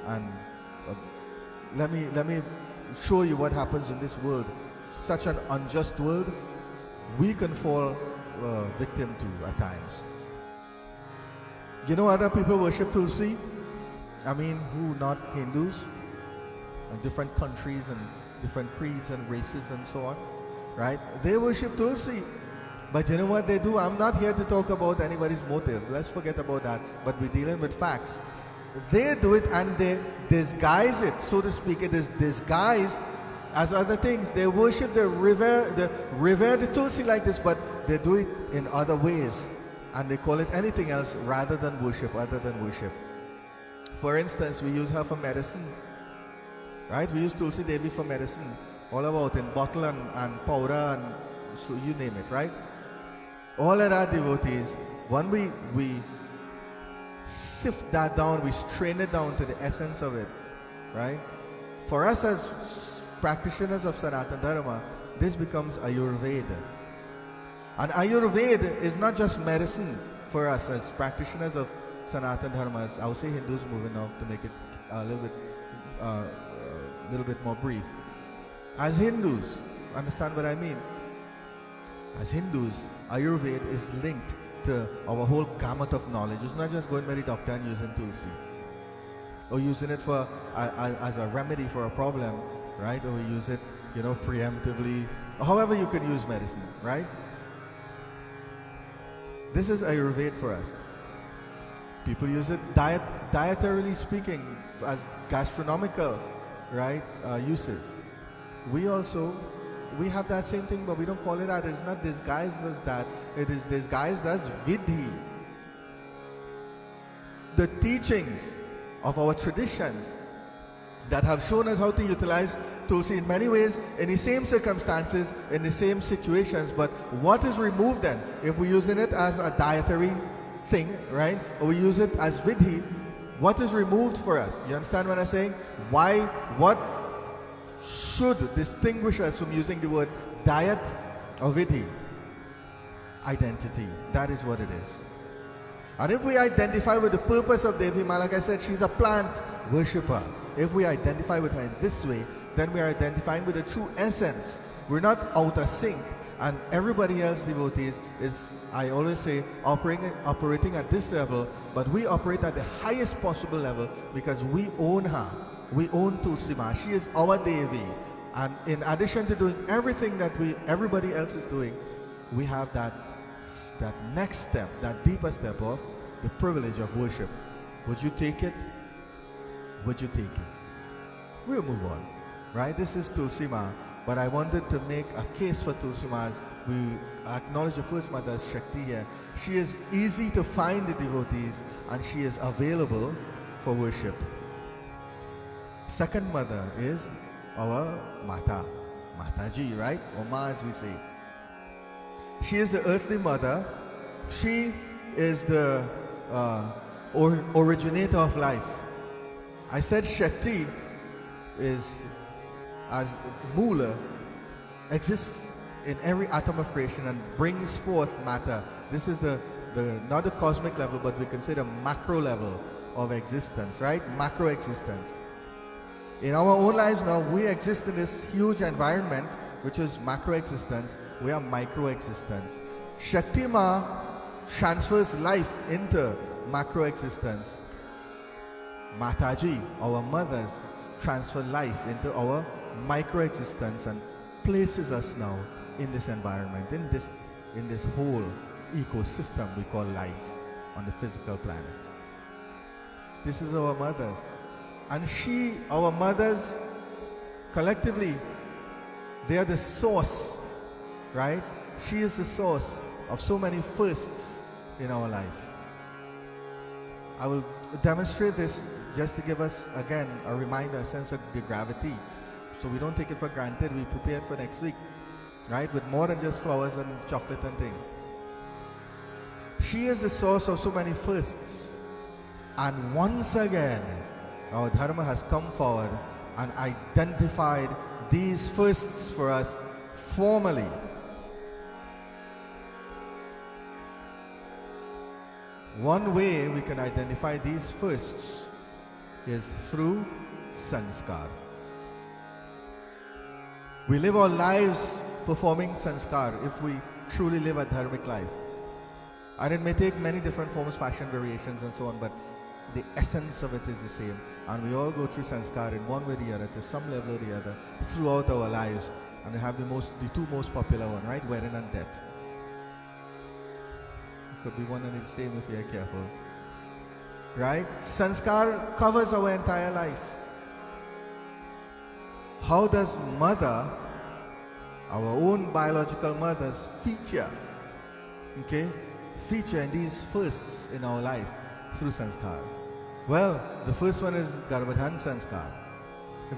And let me show you what happens in this world. Such an unjust world, we can fall victim to at times. Other people worship Tulsi. Who not Hindus, and different countries and different creeds and races and so on, right? They worship Tulsi. But you know what they do? I'm not here to talk about anybody's motive. Let's forget about that. But we're dealing with facts. They do it and they disguise it, so to speak. It is disguised as other things. They worship, they revere the Tulsi like this, but they do it in other ways. And they call it anything else rather than worship, For instance, we use her for medicine. Right? We use Tulsi Devi for medicine. All about in bottle and powder and so you name it, right? All of our devotees, when we sift that down, we strain it down to the essence of it, right? For us as practitioners of Sanatana Dharma, this becomes Ayurveda. And Ayurveda is not just medicine for us as practitioners of Sanatana Dharma. I will say Hindus moving now to make it a little bit more brief. As Hindus, understand what I mean? As Hindus, Ayurveda is linked to our whole gamut of knowledge. It's not just going to the doctor and using Tulsi, or using it for as a remedy for a problem, right? Or we use it, preemptively, or however you could use medicine, right? This is Ayurveda for us. People use it dietarily speaking as gastronomical, right? Uses. We have that same thing, but we don't call it that. It's not disguised as that. It is disguised as Vidhi. The teachings of our traditions that have shown us how to utilize Tulsi in many ways, in the same circumstances, in the same situations. But what is removed then? If we're using it as a dietary thing, right? Or we use it as vidhi, what is removed for us? You understand what I'm saying? Why, what should distinguish us from using the word diet or vidhi? Identity. That is what it is. And if we identify with the purpose of Devi, like I said, she's a plant worshipper. If we identify with her in this way, then we are identifying with the true essence. We're not out of sync. And everybody else, devotees, is, I always say, operating at this level, but we operate at the highest possible level because we own her. We own Tulsi Ma. She is our Devi. And in addition to doing everything that everybody else is doing, we have that next step, that deeper step of the privilege of worship. Would you take it? Would you take it? We'll move on. Right? This is Tulsi Ma. But I wanted to make a case for Tulsi Ma as we acknowledge the first mother as Shakti here. She is easy to find the devotees and she is available for worship. Second mother is our Mata. Mataji, right? Or Ma as we say. She is the earthly mother. She is the originator of life. I said Shakti is, as Mula, exists in every atom of creation and brings forth matter. This is the not the cosmic level, but we can say the macro level of existence, right? Macro existence. In our own lives now, we exist in this huge environment, which is macro existence. We are micro existence. Shakti Ma transfers life into macro existence. Mataji, our mothers, transfer life into our micro existence and places us now in this environment, in this whole ecosystem we call life on the physical planet. This is our mothers. And our mothers, collectively, they are the source, right? She is the source of so many firsts in our life. I will demonstrate this just to give us, again, a reminder, a sense of the gravity. So we don't take it for granted. We prepare for next week, right? With more than just flowers and chocolate and things. She is the source of so many firsts. And once again, our Dharma has come forward and identified these firsts for us formally. One way we can identify these firsts is through sanskar. We live our lives performing sanskar if we truly live a dharmic life. And it may take many different forms, fashion variations and so on, but the essence of it is the same. And we all go through sanskar in one way or the other, to some level or the other, throughout our lives. And we have the two most popular one, right? Wedding and death. It could be one and the same if we are careful. Right? Sanskar covers our entire life. How does mother, our own biological mothers, feature in these firsts in our life through sanskar? Well, the first one is Garbhadhan sanskar.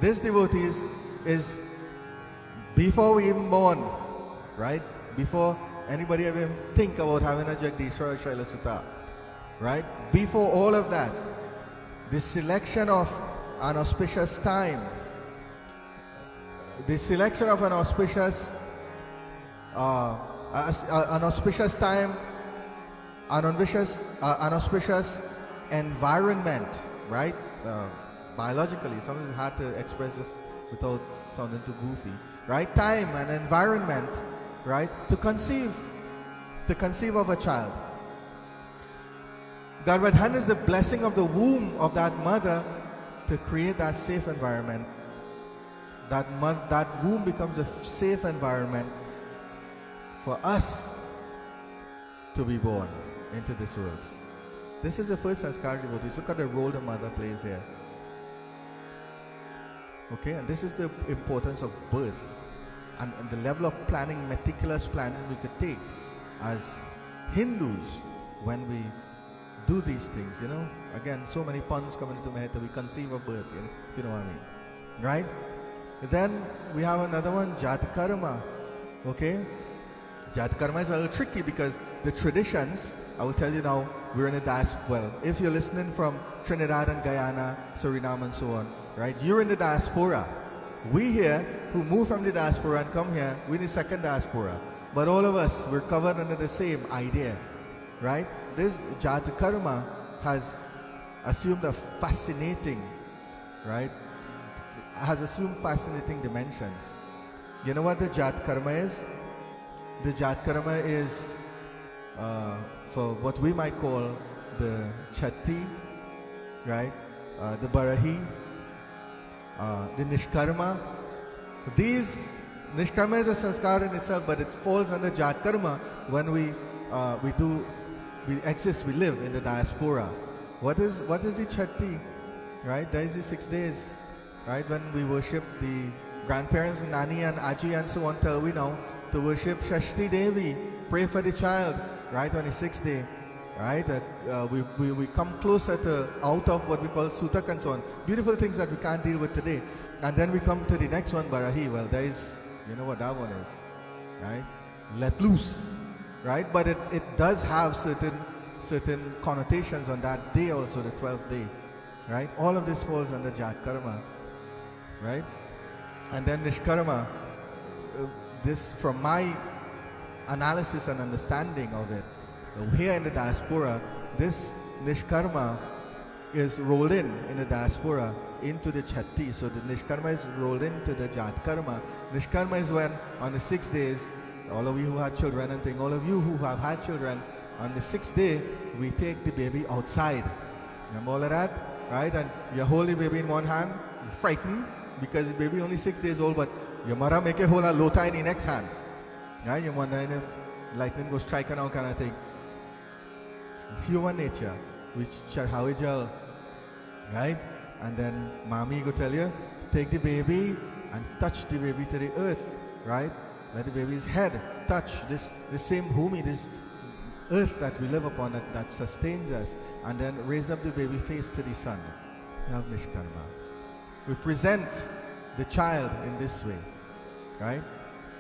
This, devotees, is before we even born, right? Before anybody ever think about having a Jagdishwar or Shaila Sutta, right? Before all of that, the selection of an auspicious time, an auspicious environment, right? Biologically, sometimes it's hard to express this without sounding too goofy, right? Time and environment, right? To conceive of a child. Garbhadhan is the blessing of the womb of that mother to create that safe environment. That womb becomes a safe environment for us to be born into this world. This is the first sanskar, devotees. Look at the role the mother plays here. Okay, and this is the importance of birth and the level of planning, meticulous planning we could take as Hindus when we do these things, Again, so many puns coming into my head that we conceive of birth, if you know what I mean. right? Then we have another one, Jat Karma. Okay? Jat Karma is a little tricky because the traditions, I will tell you now, we're in a diaspora. Well, if you're listening from Trinidad and Guyana, Suriname and so on, right? You're in the diaspora. We here, who move from the diaspora and come here, we're in the second diaspora. But all of us, we're covered under the same idea, right? This Jat Karma has assumed a fascinating, right? Has assumed fascinating dimensions. You know what the Jat Karma is? The Jat Karma is for what we might call the Chatti, right? The Barahi, the Nishkarma. These, Nishkarma is a sanskar in itself, but it falls under Jat Karma when we exist, we live in the diaspora. What is the Chatti? Right? There is the 6 days. Right? When we worship the grandparents, Nani and Aji and so on, till we know to worship Shashti Devi, pray for the child, right, on the 6th day. Right? We come closer to out of what we call Sutak and so on. Beautiful things that we can't deal with today. And then we come to the next one, Barahi. Well, there is, you know what that one is. Right? Let loose. Right? But it does have certain connotations on that day also, the 12th day. Right? All of this falls under Jat Karma. Right? And then Nishkarma, this from my analysis and understanding of it, here in the diaspora, this Nishkarma is rolled in the diaspora into the Chatti. So the Nishkarma is rolled into the Jat Karma. Nishkarma is when on the 6 days, all of you who had children and thing, all of you who have had children, on the 6th day, we take the baby outside. Remember all of that? Right? And you hold the baby in one hand, frightened, because the baby only 6 days old, but your mother make it hold a lota in the next hand. Right? You're wondering if lightning goes striking out kind of thing. Human nature, which how it gel, right? And then mommy go tell you, take the baby and touch the baby to the earth, right? Let the baby's head touch this same bhumi, this earth that we live upon, that sustains us, and then raise up the baby face to the sun. We have Nishkarma. We present the child in this way, right?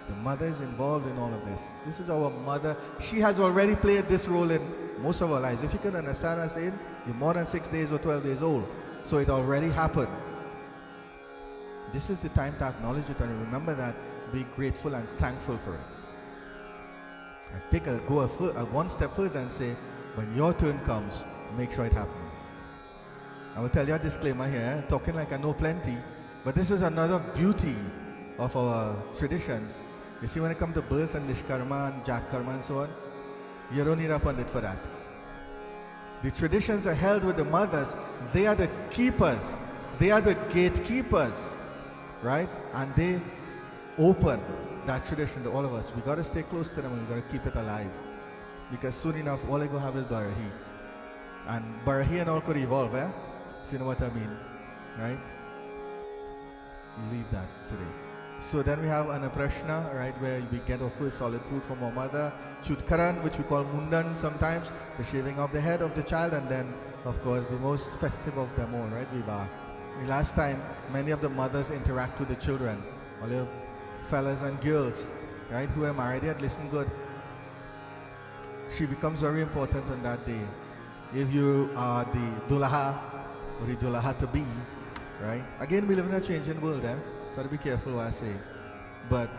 The mother is involved in all of this. This is our mother. She has already played this role in most of our lives. If you can understand us saying, you're more than 6 days or 12 days old. So it already happened. This is the time to acknowledge it and remember that. Be grateful and thankful for it. And go one step further and say, when your turn comes, make sure it happens. I will tell you a disclaimer here, talking like I know plenty, but this is another beauty of our traditions. You see, when it comes to birth and Nishkarma and Jat Karma and so on, you don't need a Pundit for that. The traditions are held with the mothers. They are the keepers. They are the gatekeepers, right? And they open that tradition to all of us. We got to stay close to them and we got to keep it alive. Because soon enough, all I go have is Barahi. And Barahi and all could evolve, eh? If you know what I mean, right? Leave that today. So then we have Anaprashna, right, where we get our first solid food from our mother. Chutkaran, which we call Mundan sometimes, the shaving of the head of the child, and then, of course, the most festive of them all, right, Viva. Last time, many of the mothers interact with the children, all the fellas and girls, right, who are married yet, listen good. She becomes very important on that day. If you are the Dulaha, or the Dulaha to be, right? Again, we live in a changing world, eh? So to be careful what I say. But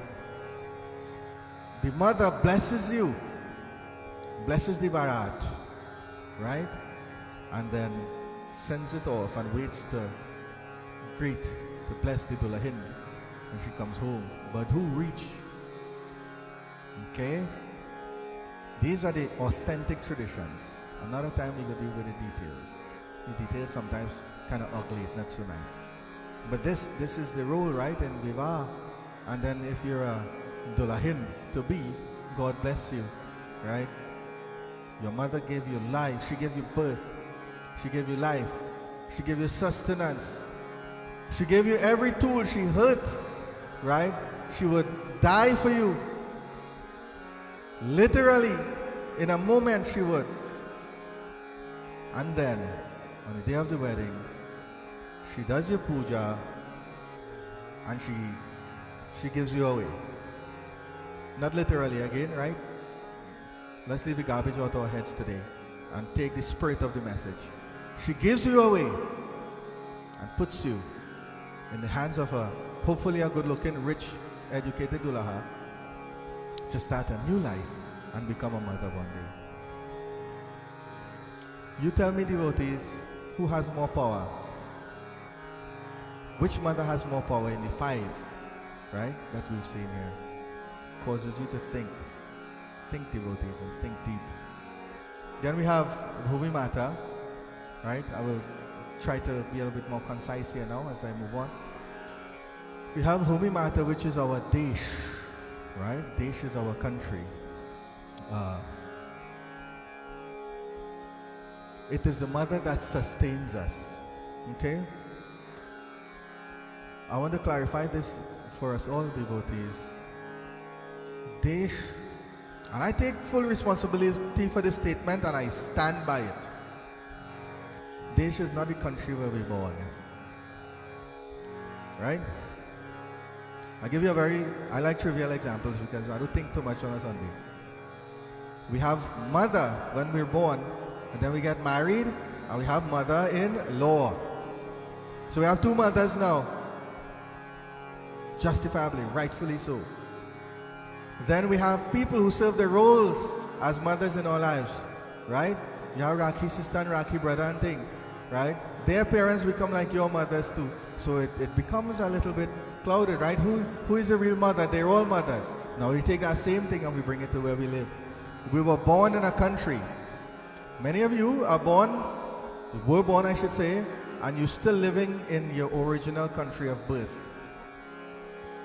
the mother blesses you, blesses the Barat, right? And then sends it off and waits to greet, to bless the Dulahin when she comes home. But who reach? Okay? These are the authentic traditions. Another time we will deal with the details. The details sometimes kind of ugly, not so nice. But this is the role, right, in Viva. And then if you're a Dulahin to be, God bless you, right? Your mother gave you life. She gave you birth. She gave you life. She gave you sustenance. She gave you every tool. She hurt, right? She would die for you. Literally, in a moment she would. And then, on the day of the wedding, she does your puja, and she gives you away. Not literally again, right? Let's leave the garbage out of our heads today and take the spirit of the message. She gives you away and puts you in the hands of a, hopefully a good-looking, rich, educated Dulaha to start a new life and become a mother one day. You tell me, devotees, who has more power? Which mother has more power in the five, right, that we've seen here? Causes you to think. Think, devotees, and think deep. Then we have Bhumi Mata, right? I will try to be a little bit more concise here now as I move on. We have Bhumi Mata, which is our Desh, right? Desh is our country. It is the mother that sustains us. Okay? I want to clarify this for us all, devotees. Desh, and I take full responsibility for this statement and I stand by it. Desh is not the country where we're born. Right? I'll give you I like trivial examples because I don't think too much on a Sunday. We have mother when we're born, and then we get married, and we have mother-in-law. So we have two mothers now. Justifiably, rightfully so. Then we have people who serve their roles as mothers in our lives. Right? You have Rakhi sister and Rakhi brother and thing. Right? Their parents become like your mothers too. So it becomes a little bit clouded, right? Who is the real mother? They're all mothers. Now we take that same thing and we bring it to where we live. We were born in a country. Many of you are were born I should say, and you're still living in your original country of birth.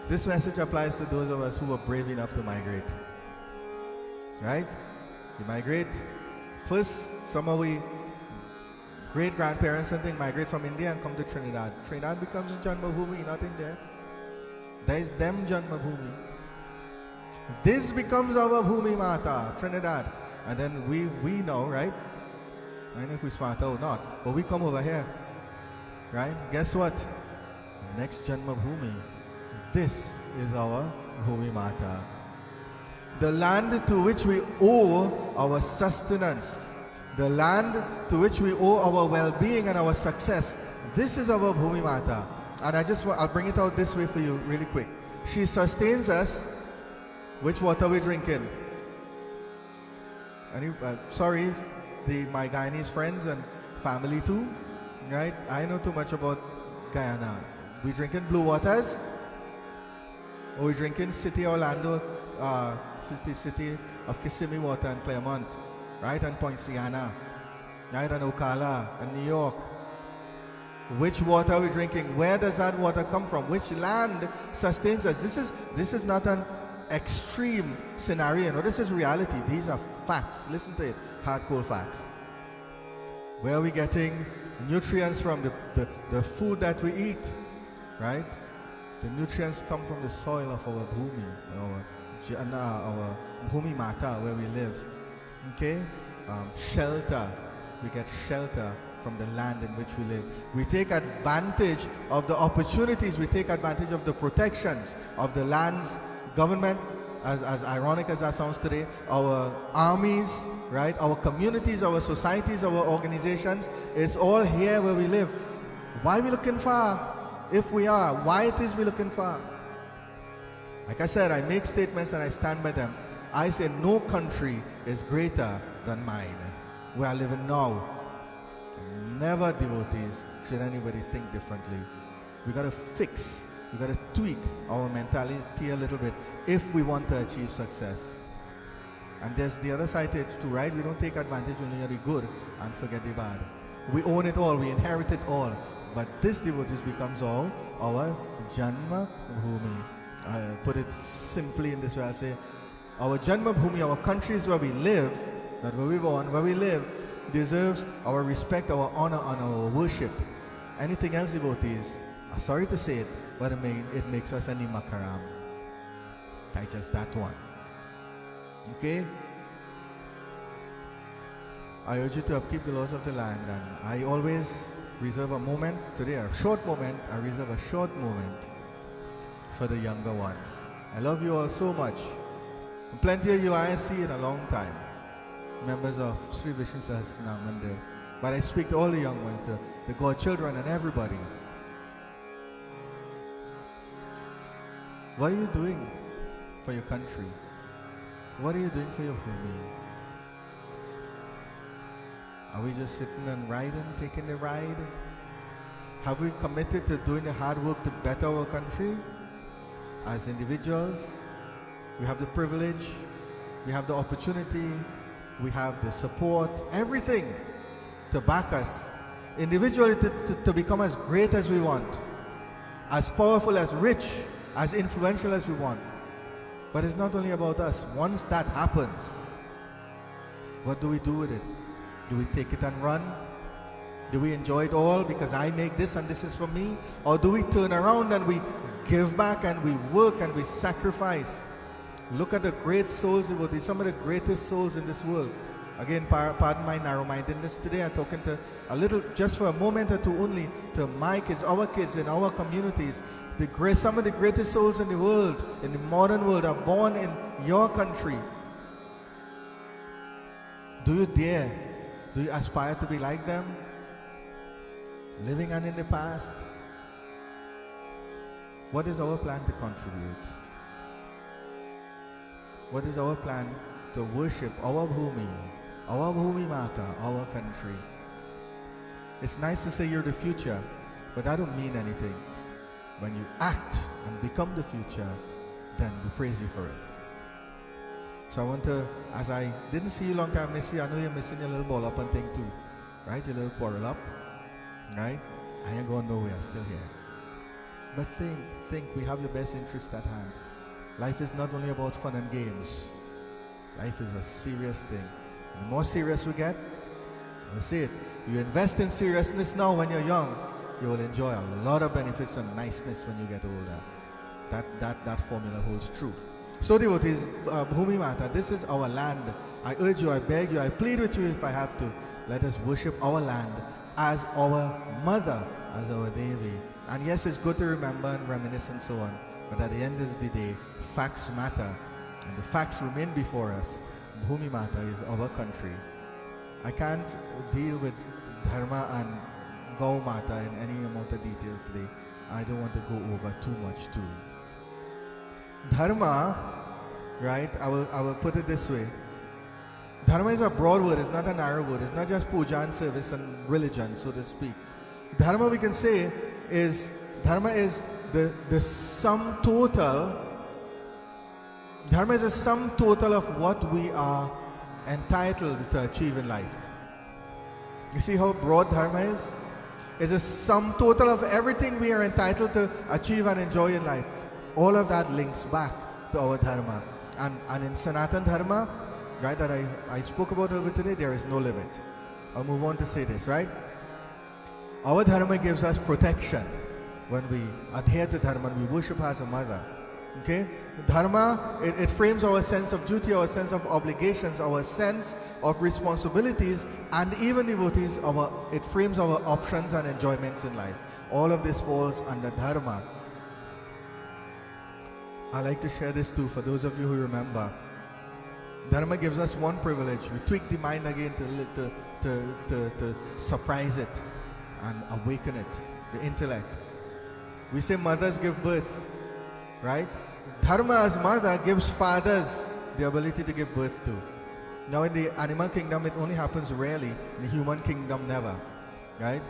This message applies to those of us who were brave enough to migrate. Right? You migrate. First, some of we great-grandparents and things migrate from India and come to Trinidad. Trinidad becomes Janmabhoomi, not India. That is them Janmabhoomi. This becomes our Bhumi Mata, Trinidad. And then we know, right? I don't know if we smart or not, but we come over here. Right? Guess what? Next Janmabhoomi. This is our Bhumi Mata. The land to which we owe our sustenance. The land to which we owe our well-being and our success. This is our Bhumi Mata. And I'll bring it out this way for you really quick. She sustains us. Which water we drinking? Sorry, my Guyanese friends and family too. Right? I know too much about Guyana. We drinking blue waters? Or we drinking City Orlando, city of Kissimmee water in Claremont, right? And Poinciana, right? And Ocala, and New York. Which water are we drinking? Where does that water come from? Which land sustains us? This is not an extreme scenario. No, this is reality. These are facts. Listen to it. Hardcore facts. Where are we getting nutrients from? The food that we eat, right? The nutrients come from the soil of our bhumi, our bhumi mata, where we live. Okay? Shelter. We get shelter from the land in which we live. We take advantage of the opportunities. We take advantage of the protections of the land's government, as ironic as that sounds today. Our armies, right? Our communities, our societies, our organizations. It's all here where we live. Why are we looking far? If we are, why it is we looking far? Like I said, I make statements and I stand by them. I say no country is greater than mine. Where I live in now. Never, devotees, should anybody think differently. We got to fix, we got to tweak our mentality a little bit if we want to achieve success. And there's the other side to it too, right? We don't take advantage only of the good and forget the bad. We own it all, we inherit it all. But this, devotees, becomes all our Janma Bhumi. Put it simply in this way, I'll say, our Janma Bhumi, our countries where we live, not where we born, where we live, deserves our respect, our honor, and our worship. Anything else, devotees, I'm sorry to say it, but it makes us a Nimakaram. I just that one. Okay? I urge you to upkeep the laws of the land, and I always reserve a moment today, a short moment. I reserve a short moment for the younger ones. I love you all so much. And plenty of you I see in a long time. Members of Sri Vishnu Sahastranaam Mandir. But I speak to all the young ones, the godchildren and everybody. What are you doing for your country? What are you doing for your family? Are we just sitting and riding, taking the ride? Have we committed to doing the hard work to better our country? As individuals, we have the privilege, we have the opportunity, we have the support, everything to back us. Individually to become as great as we want, as powerful, as rich, as influential as we want. But it's not only about us. Once that happens, what do we do with it? Do we take it and run? Do we enjoy it all because I make this and this is for me? Or do we turn around and we give back and we work and we sacrifice? Look at the great souls devotees, some of the greatest souls in this world. Again, pardon my narrow-mindedness today. I'm talking to a little, just for a moment or two only, to my kids, our kids in our communities. Some of the greatest souls in the world, in the modern world, are born in your country. Do you dare? Do you aspire to be like them? Living on in the past? What is our plan to contribute? What is our plan to worship our Bhumi Mata, our country? It's nice to say you're the future, but that don't mean anything. When you act and become the future, then we praise you for it. So I want to, as I didn't see you long time, miss you. I know you're missing your little ball up and thing too, right? Your little quarrel up, right? I ain't going nowhere, I'm still here. But think, we have your best interest at hand. Life is not only about fun and games. Life is a serious thing. And the more serious we get, we see it. You invest in seriousness now when you're young, you will enjoy a lot of benefits and niceness when you get older. That formula holds true. So devotees, Bhumi Mata, this is our land. I urge you, I beg you, I plead with you if I have to. Let us worship our land as our mother, as our Devi. And yes, it's good to remember and reminisce and so on. But at the end of the day, facts matter. And the facts remain before us. Bhumi Mata is our country. I can't deal with Dharma and Gau Mata in any amount of detail today. I don't want to go over too much too. Dharma, right, I will put it this way. Dharma is a broad word, it's not a narrow word. It's not just puja and service and religion, so to speak. Dharma, we can say, is Dharma is the sum total. Dharma is a sum total of what we are entitled to achieve in life. You see how broad Dharma is? It's a sum total of everything we are entitled to achieve and enjoy in life. All of that links back to our Dharma. And in Sanatan Dharma, right, that I spoke about a little bit today, there is no limit. I'll move on to say this, right? Our Dharma gives us protection when we adhere to Dharma and we worship as a mother. Okay? Dharma, it frames our sense of duty, our sense of obligations, our sense of responsibilities, and even devotees, it frames our options and enjoyments in life. All of this falls under Dharma. I like to share this too for those of you who remember. Dharma gives us one privilege. We tweak the mind again to surprise it and awaken it, the intellect. We say mothers give birth, right? Dharma as mother gives fathers the ability to give birth to. Now in the animal kingdom it only happens rarely, in the human kingdom never, right?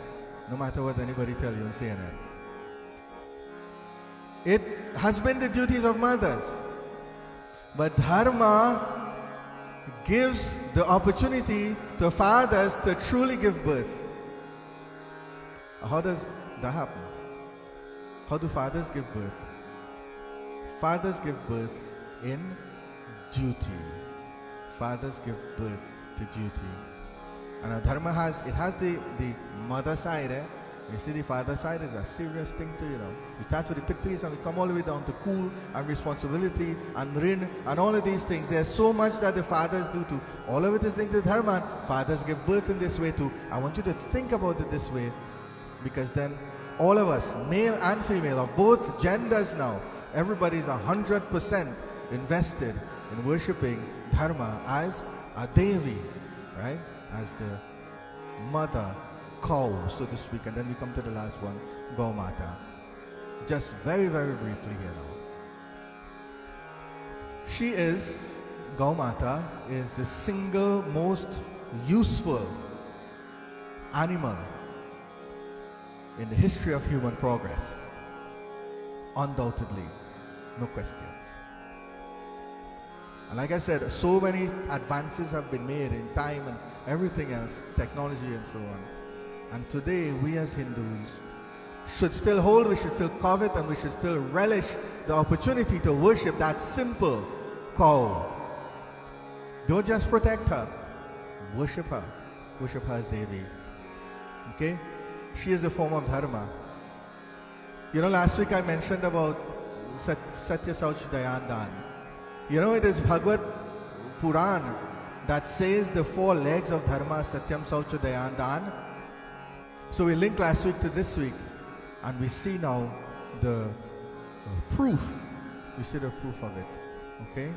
No matter what anybody tell you and say that. It has been the duties of mothers. But Dharma gives the opportunity to fathers to truly give birth. How does that happen? How do fathers give birth? Fathers give birth in duty. Fathers give birth to duty. And our Dharma has the mother side. You see, the father side is a serious thing too, you know. We start with the pitris and we come all the way down to cool and responsibility and rin and all of these things. There's so much that the fathers do too. All of it is linked to Dharma. Fathers give birth in this way too. I want you to think about it this way, because then all of us, male and female, of both genders now, Everybody's 100% invested in worshipping Dharma as a Devi, right? As the mother cow, so to speak. And then we come to the last one, Gaumata. Just very, very briefly here now. She is, Gaumata is the single most useful animal in the history of human progress. Undoubtedly, no questions. And like I said, so many advances have been made in time and everything else, technology and so on. And today, we as Hindus should still hold, we should still covet, and we should still relish the opportunity to worship that simple cow. Don't just protect her, worship her. Worship her as Devi. Okay? She is a form of Dharma. You know, last week I mentioned about Satya Sauch Dayandan. You know, it is Bhagavad Puran that says the four legs of Dharma, Satyam Saucha Dayandan. So we linked last week to this week, and we see now the proof. We see the proof of it. Okay?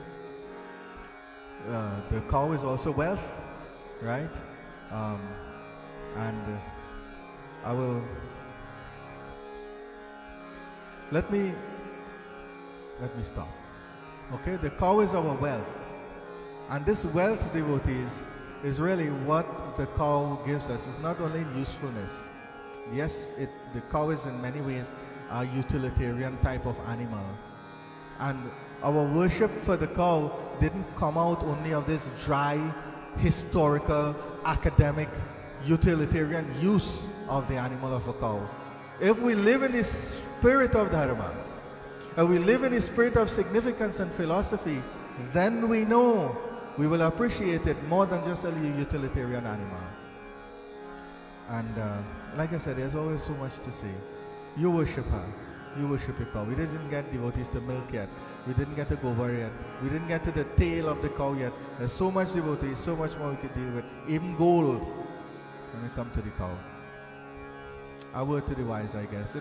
The cow is also wealth, right? I will let me stop. Okay, the cow is our wealth, and this wealth, devotees, is really what the cow gives us. It's not only usefulness. Yes, the cow is in many ways a utilitarian type of animal, and our worship for the cow didn't come out only of this dry, historical, academic, utilitarian use of the animal of a cow. If we live in the spirit of Dharma, and we live in the spirit of significance and philosophy, then we know we will appreciate it more than just a utilitarian animal. And like I said, there's always so much to say. You worship her. You worship your cow. We didn't get devotees to milk yet. We didn't get to gobar yet. We didn't get to the tail of the cow yet. There's so much devotees, so much more we could deal with. Even gold when we come to the cow. A word to the wise, I guess.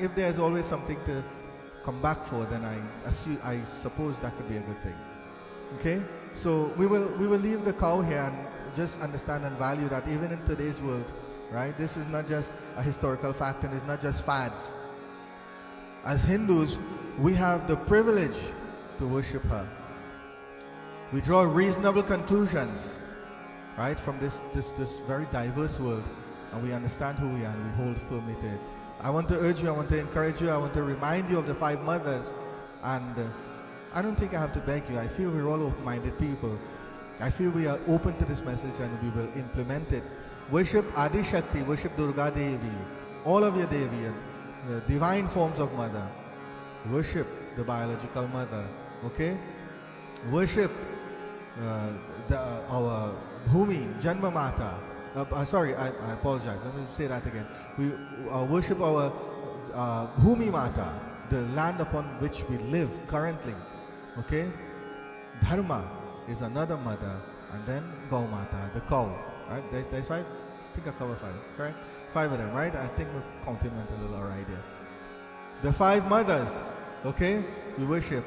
If there's always something to come back for, then I suppose that could be a good thing. Okay? So we will leave the cow here and just understand and value that even in today's world, right? This is not just a historical fact, and it's not just fads. As Hindus, we have the privilege to worship her. We draw reasonable conclusions, right, from this very diverse world, and we understand who we are and we hold firmly to it. I want to urge you, I want to encourage you, I want to remind you of the five mothers, and I don't think I have to beg you. I feel we're all open-minded people. I feel we are open to this message and we will implement it. Worship Adi Shakti, worship Durga Devi, all of your Devi, the divine forms of mother. Worship the biological mother, okay? Worship our Bhumi, Janma Mata. Sorry, I apologize. Let me say that again. We worship our Bhumi Mata, the land upon which we live currently. Okay? Dharma is another mother, and then Gaumata, the cow. Right? There's five? I think I covered five, correct? Five of them, right? I think we're counting a little alright here. The five mothers, okay? We worship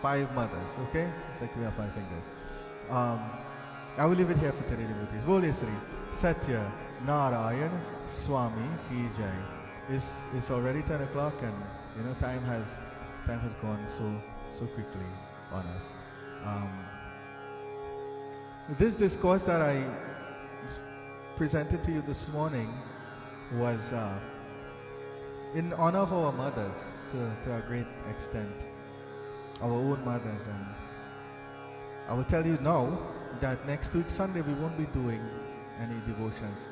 five mothers, okay? It's like we have five fingers. I will leave it here for today, devotees. Bole Sri Satya Narayan Swami Ki Jai. It's already 10 o'clock, and you know time has gone so quickly on us. This discourse that I presented to you this morning was in honor of our mothers to a great extent, our own mothers. And I will tell you now that next week Sunday we won't be doing any devotions.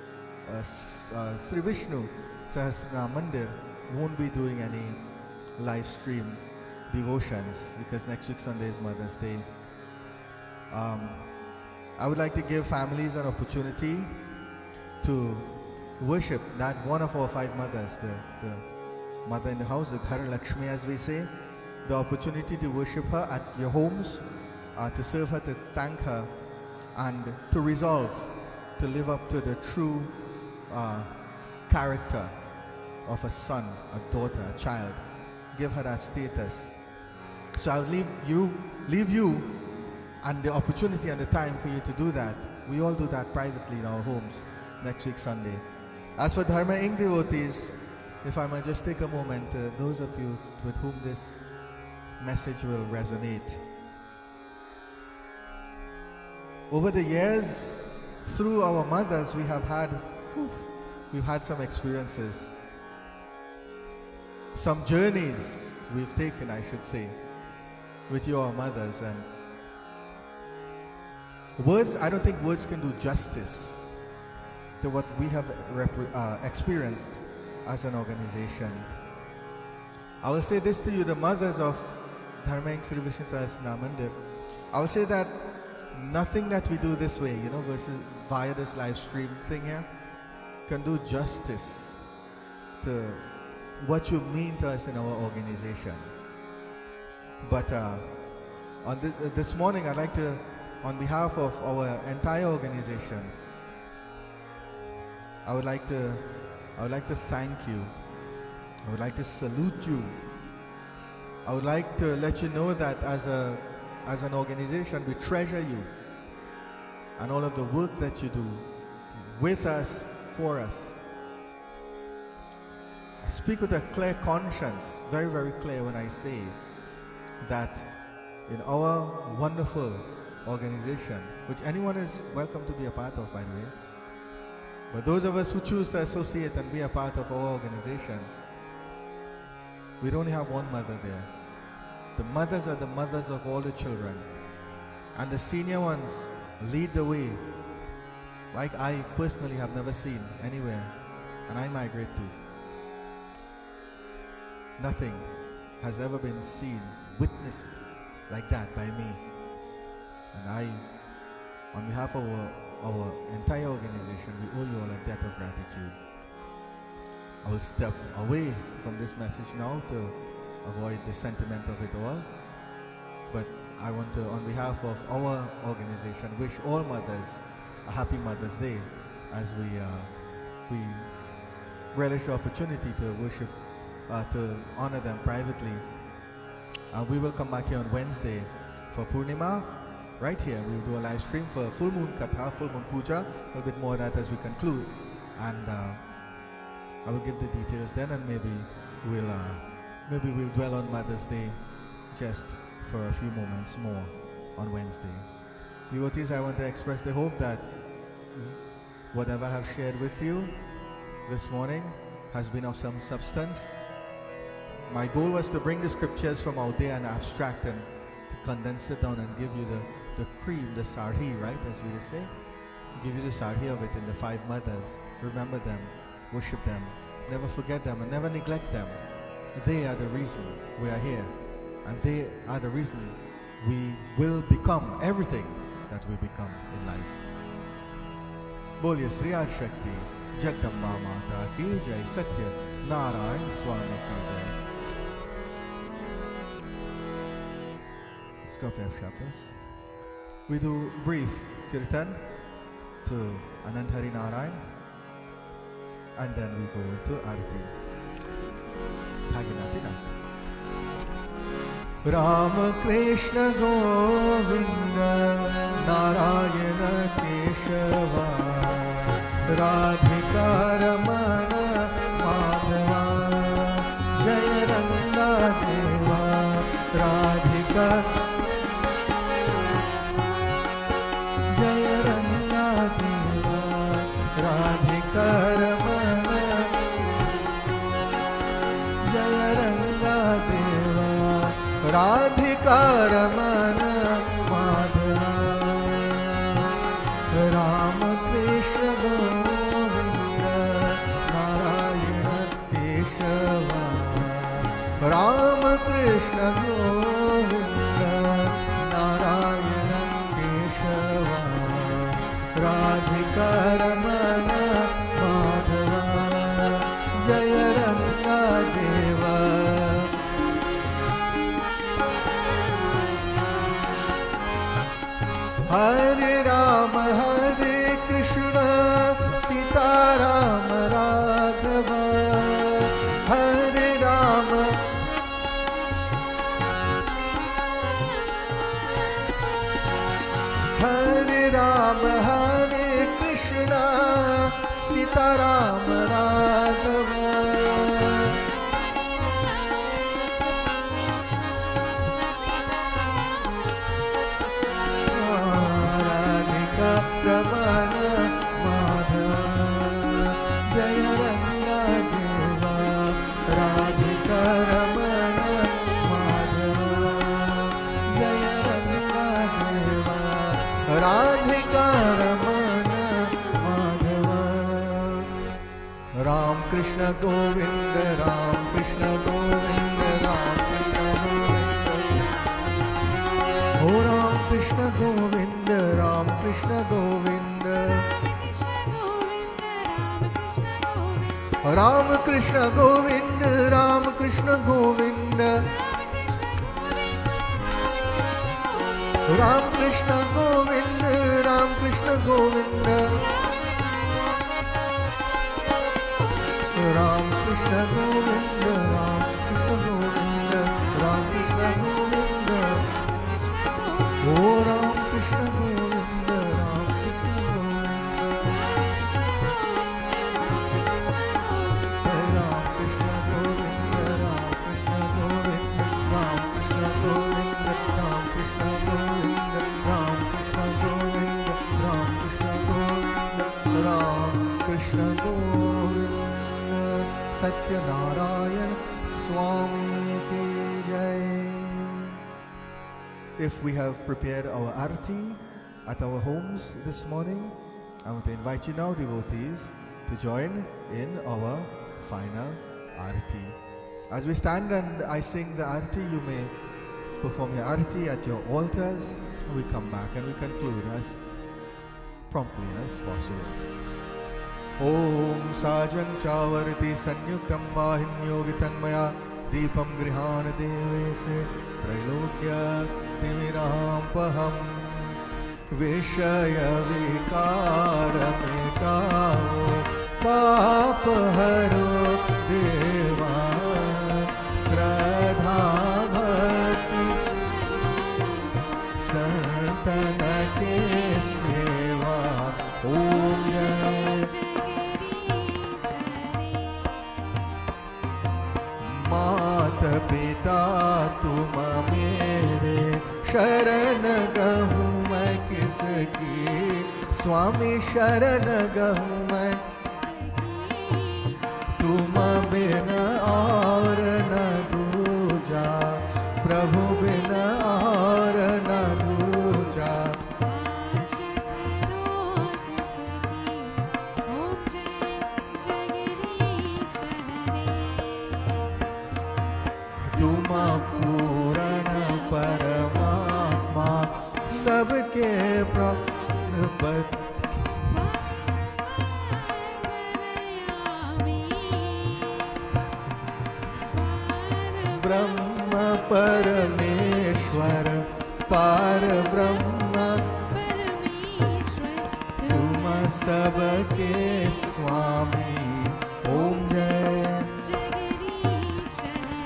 Sri Vishnu Sahastranaam Mandir won't be doing any live stream devotions because next week Sunday is Mother's Day. I would like to give families an opportunity to worship that one of our five mothers, the mother in the house, the Ghar Lakshmi as we say, the opportunity to worship her at your homes, to serve her, to thank her, and to resolve to live up to the true character of a son, a daughter, a child. give her that status. So I'll leave you and the opportunity and the time for you to do that. We all do that privately in our homes next week Sunday. As for Dharma Inc. devotees, if I might just take a moment, those of you with whom this message will resonate. Over the years, through our mothers, we've had some experiences, some journeys we've taken, I should say, with your mothers. And words, I don't think words can do justice to what we have experienced as an organization. I will say this to you, the mothers of Dharma Inc. Sri Vishnu Sahastranaam Mandir. I will say that nothing that we do this way, versus via this live stream thing here, can do justice to what you mean to us in our organization. But on this morning, I'd like to, on behalf of our entire organization, I would like to thank you. I would like to salute you. I would like to let you know that as an organization, we treasure you and all of the work that you do with us, for us. I speak with a clear conscience, very, very clear when I say that in our wonderful organization, which anyone is welcome to be a part of, by the way, but those of us who choose to associate and be a part of our organization, we'd only have one mother there. The mothers are the mothers of all the children, and the senior ones lead the way like I personally have never seen anywhere, and I migrate to. Nothing has ever been seen, witnessed like that by me. And I, on behalf of our entire organization, we owe you all a debt of gratitude. I will step away from this message now to avoid the sentiment of it all. But I want to, on behalf of our organization, wish all mothers a happy Mother's Day as we relish the opportunity to worship, to honor them privately. We will come back here on Wednesday for Purnima. Right here, we will do a live stream for full moon katha, full moon puja, a little bit more of that as we conclude. And I will give the details then, and maybe we'll dwell on Mother's Day just for a few moments more on Wednesday. Devotees, I want to express the hope that whatever I have shared with you this morning has been of some substance. My goal was to bring the scriptures from out there and abstract and to condense it down and give you the cream, the sarhi, right, as we would say. Give you the sarhi of it in the 5 mothers. Remember them, worship them, never forget them, and never neglect them. They are the reason we are here, and they are the reason we will become everything that we become in life. Boliye Sri Adi Shakti Jagdamba Mata ki Jai, Satya Narayan Swami ki Jai. Let's go up there, chapters. We do brief kirtan to Anand Hari Narayan, and then we go into Arati. Bhaginatina. Ram Krishna Govinda Narayana Keshava Radhika Ramana Madhava Jaya Ranga Deva Radhika Jaya Ranga Deva Radhika Ramana Jaya Ranga Deva Radhika Ramana Madhava Ram Krishna Govinda Narayana Keshava Ram Krishna Govinda Narayana Keshava Radhika Ramana Madhava Jaya Ranga Deva Hare Rama Hare Krishna Sita Rama Raghava Hare Rama Ram Hare Krishna Sita Ram Raghava Radhika Ramana Madhava Jaya Ranga Deva Radhika Ramana Madhava Jaya Ranga Deva Radhika Ramana Madhava Ram Krishna Govinda Ram Krishna Govinda Ram Krishna Govinda Oh Ram Krishna Govinda Ram Krishna Govinda Ram Krishna Govinda Ram Krishna Govinda Ram Krishna Govinda Ram Krishna Govinda Ram Krishna Govinda Ram Krishna Govinda Ram Krishna Govinda Oh Ram Krishna Govinda Ram Krishna Govinda Ram Krishna Govinda Ram Krishna Govinda Ram Krishna Govinda Ram Krishna Govinda Ram Krishna Govinda Ram Krishna Govinda Ram Krishna Govinda Satya Narayan Swami Ki Jai. If we have prepared our arati at our homes this morning, I want to invite you now, devotees, to join in our final arati. As we stand and I sing the arati, you may perform your arati at your altars, and we come back and we conclude as promptly as possible. Om Sajang Chavarati Sanyuktam Vahinyogitang Maya Deepam Grihana Devese Trailokya Timiraham Paham Vishaya Vikaramekao Papaharo Deva Sradha Bhakti Santanake Seva Om Jai Mata Pita Tuma Mere Sharan Gahum Mai Kisaki Swami Sharan Gahum Mai Tuma Bina Aur Na Duja Prabhu Bina Aur Na Duja Tuma Purana Paramatma Sabke Prabhupada Brahma Parameshwar Par Brahma Tuma Sabke Swami Om Jai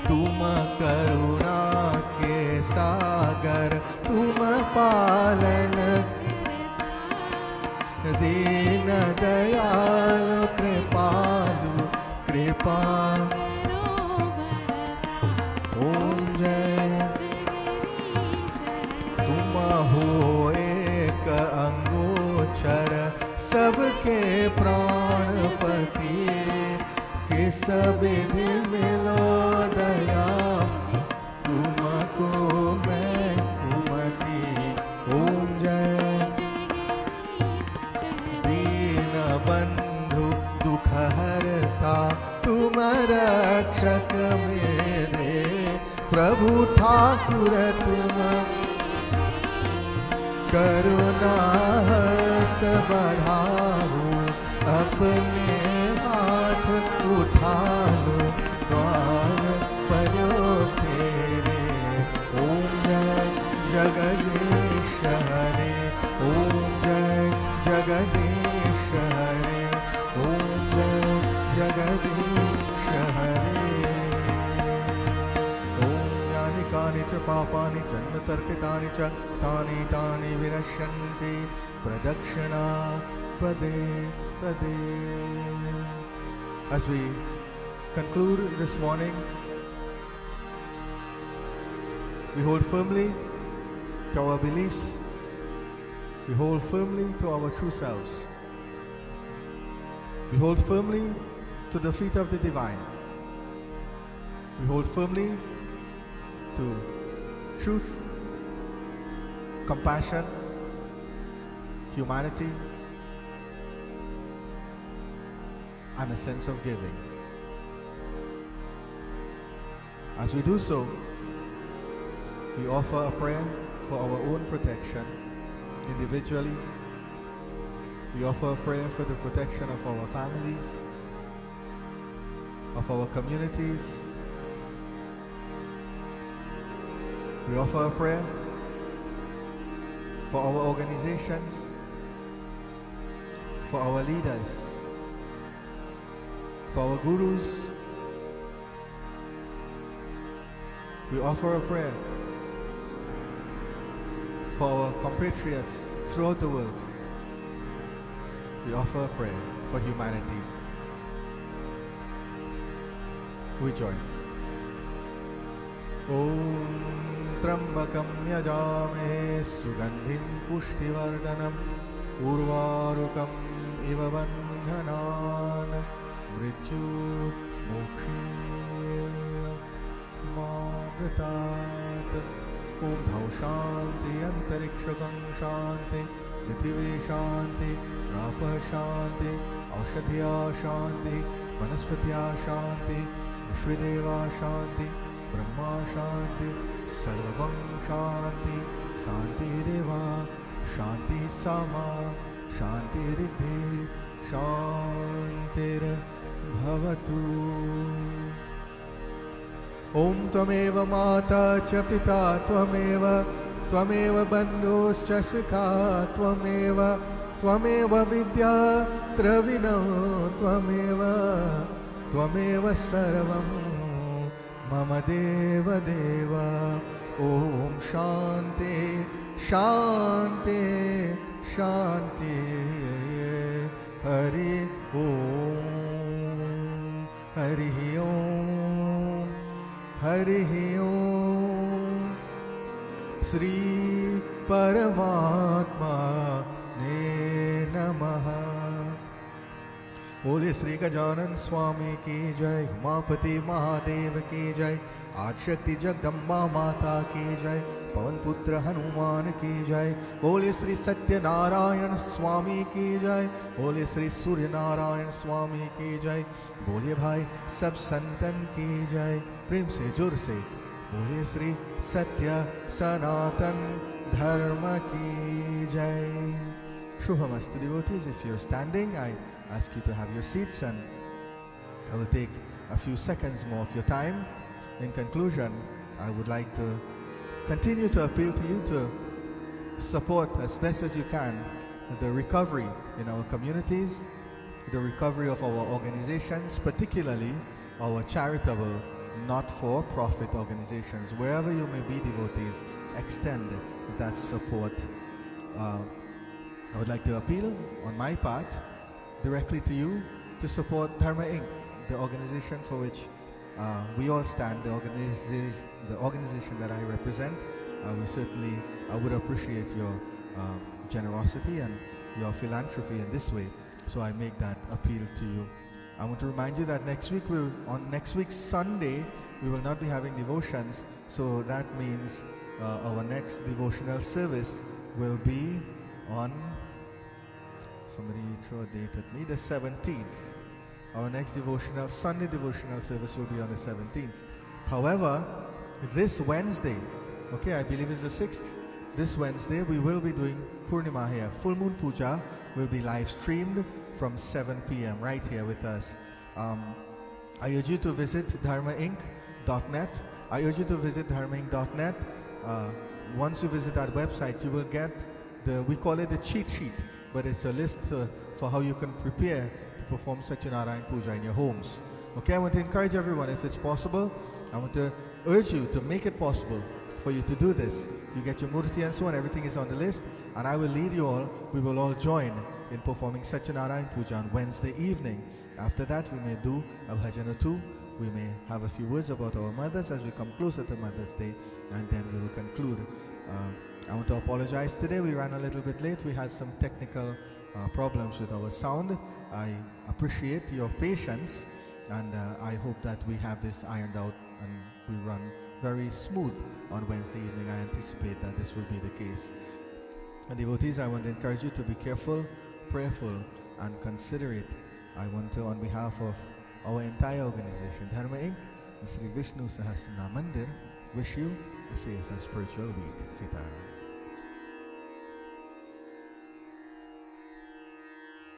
Tuma Karuna Ke Sagar Tuma Palan Dina Dayal Kripalu Kripa Om Jai Tum ho ek angochar sabke pranpati किस विधि मिलो दया तुमको मैं कुमति ओम जय दीन बंधु दुख हरता तुम रक्षक मेरे प्रभु ठाकुर तुम करुणा हस्त बढ़ाओ अपने हाथ उठा लो द्वार परो तेरे ओम जय जगदीश हरे ओम जय जगदीश हरे ओम जय जगदीश हरे ओम यानि कानि च पापानि जन्म तर्पितानि च cha tani tani vinashyanti pradakshina pade pade. As we conclude this morning, we hold firmly to our beliefs. We hold firmly to our true selves. We hold firmly to the feet of the divine. We hold firmly to truth, compassion, humanity, and a sense of giving. As we do so, we offer a prayer for our own protection individually. We offer a prayer for the protection of our families, of our communities. We offer a prayer for our organizations, for our leaders, for our gurus. We offer a prayer for our compatriots throughout the world. We offer a prayer for humanity. We join. Om Trambakam Yajamahe Sugandhim Pushtivardhanam Urvarukam Iva Bandhanan Mrityu Mokshi Magrat. Om Dhau Shanti Antarikshagam Shanti Prithvi Shanti Rapa Shanti Aushadhya Shanti Vanaspatya Shanti Vishwadeva Shanti Brahma Shanti Sarvam Shanti Shanti Deva Shanti Sama Shanti Riddhi Shantir Bhavatu. Om Tvameva Mata cha Pita Tvameva Tvameva Bandhuscha Sukha Tvameva Tvameva Vidya Travino Tvameva Tvameva Sarvam Mama Deva Deva. Om Shanti Shanti Shanti Hari Om Hari Om Hari Om. Sri Paramatma Ne Namaha. बोले श्री गजानन स्वामी की जय, उमापति महादेव की जय, आदिशक्ति जगदम्बा माता की जय, पवन पुत्र हनुमान की जय। बोले श्री सत्यनारायण स्वामी की जय, बोले श्री सूर्य नारायण स्वामी की जय। बोले भाई सब संतन की जय, प्रेम से जोर से बोले श्री सत्य सनातन धर्म की जय। Shubhamastu devotees. If you're standing, I ask you to have your seats, and I will take a few seconds more of your time. In conclusion, I would like to continue to appeal to you to support as best as you can the recovery in our communities, the recovery of our organizations, particularly our charitable, not-for-profit organizations. Wherever you may be, devotees, extend that support. I would like to appeal on my part directly to you to support Dharma Inc, the organization for which we all stand, the organization that I represent. I would appreciate your generosity and your philanthropy in this way. So I make that appeal to you. I want to remind you that next week's Sunday, we will not be having devotions. So that means our next devotional service will be on, somebody throw a date at me, the 17th. Our next Sunday devotional service will be on the 17th. However, this Wednesday, I believe it's the 6th, this Wednesday we will be doing Purnima here. Full Moon Puja will be live streamed from 7 p.m. right here with us. I urge you to visit dharmainc.net. I urge you to visit dharmainc.net. Once you visit that website, you will get we call it the cheat sheet, but it's a list for how you can prepare to perform Satyanarayana Puja in your homes. I want to encourage everyone, if it's possible, I want to urge you to make it possible for you to do this. You get your murti and so on, everything is on the list, and I will lead you all. We will all join in performing Satyanarayana Puja on Wednesday evening. After that, we may do a bhajan or two. We may have a few words about our mothers as we come closer to Mother's Day, and then we will conclude. I want to apologize today. We ran a little bit late. We had some technical problems with our sound. I appreciate your patience, and I hope that we have this ironed out and we run very smooth on Wednesday evening. I anticipate that this will be the case. And devotees, I want to encourage you to be careful, prayerful, and considerate. I want to, on behalf of our entire organization, Dharma Inc, the Sri Vishnu Sahastranaam Mandir, wish you a safe and spiritual week. Sitaram.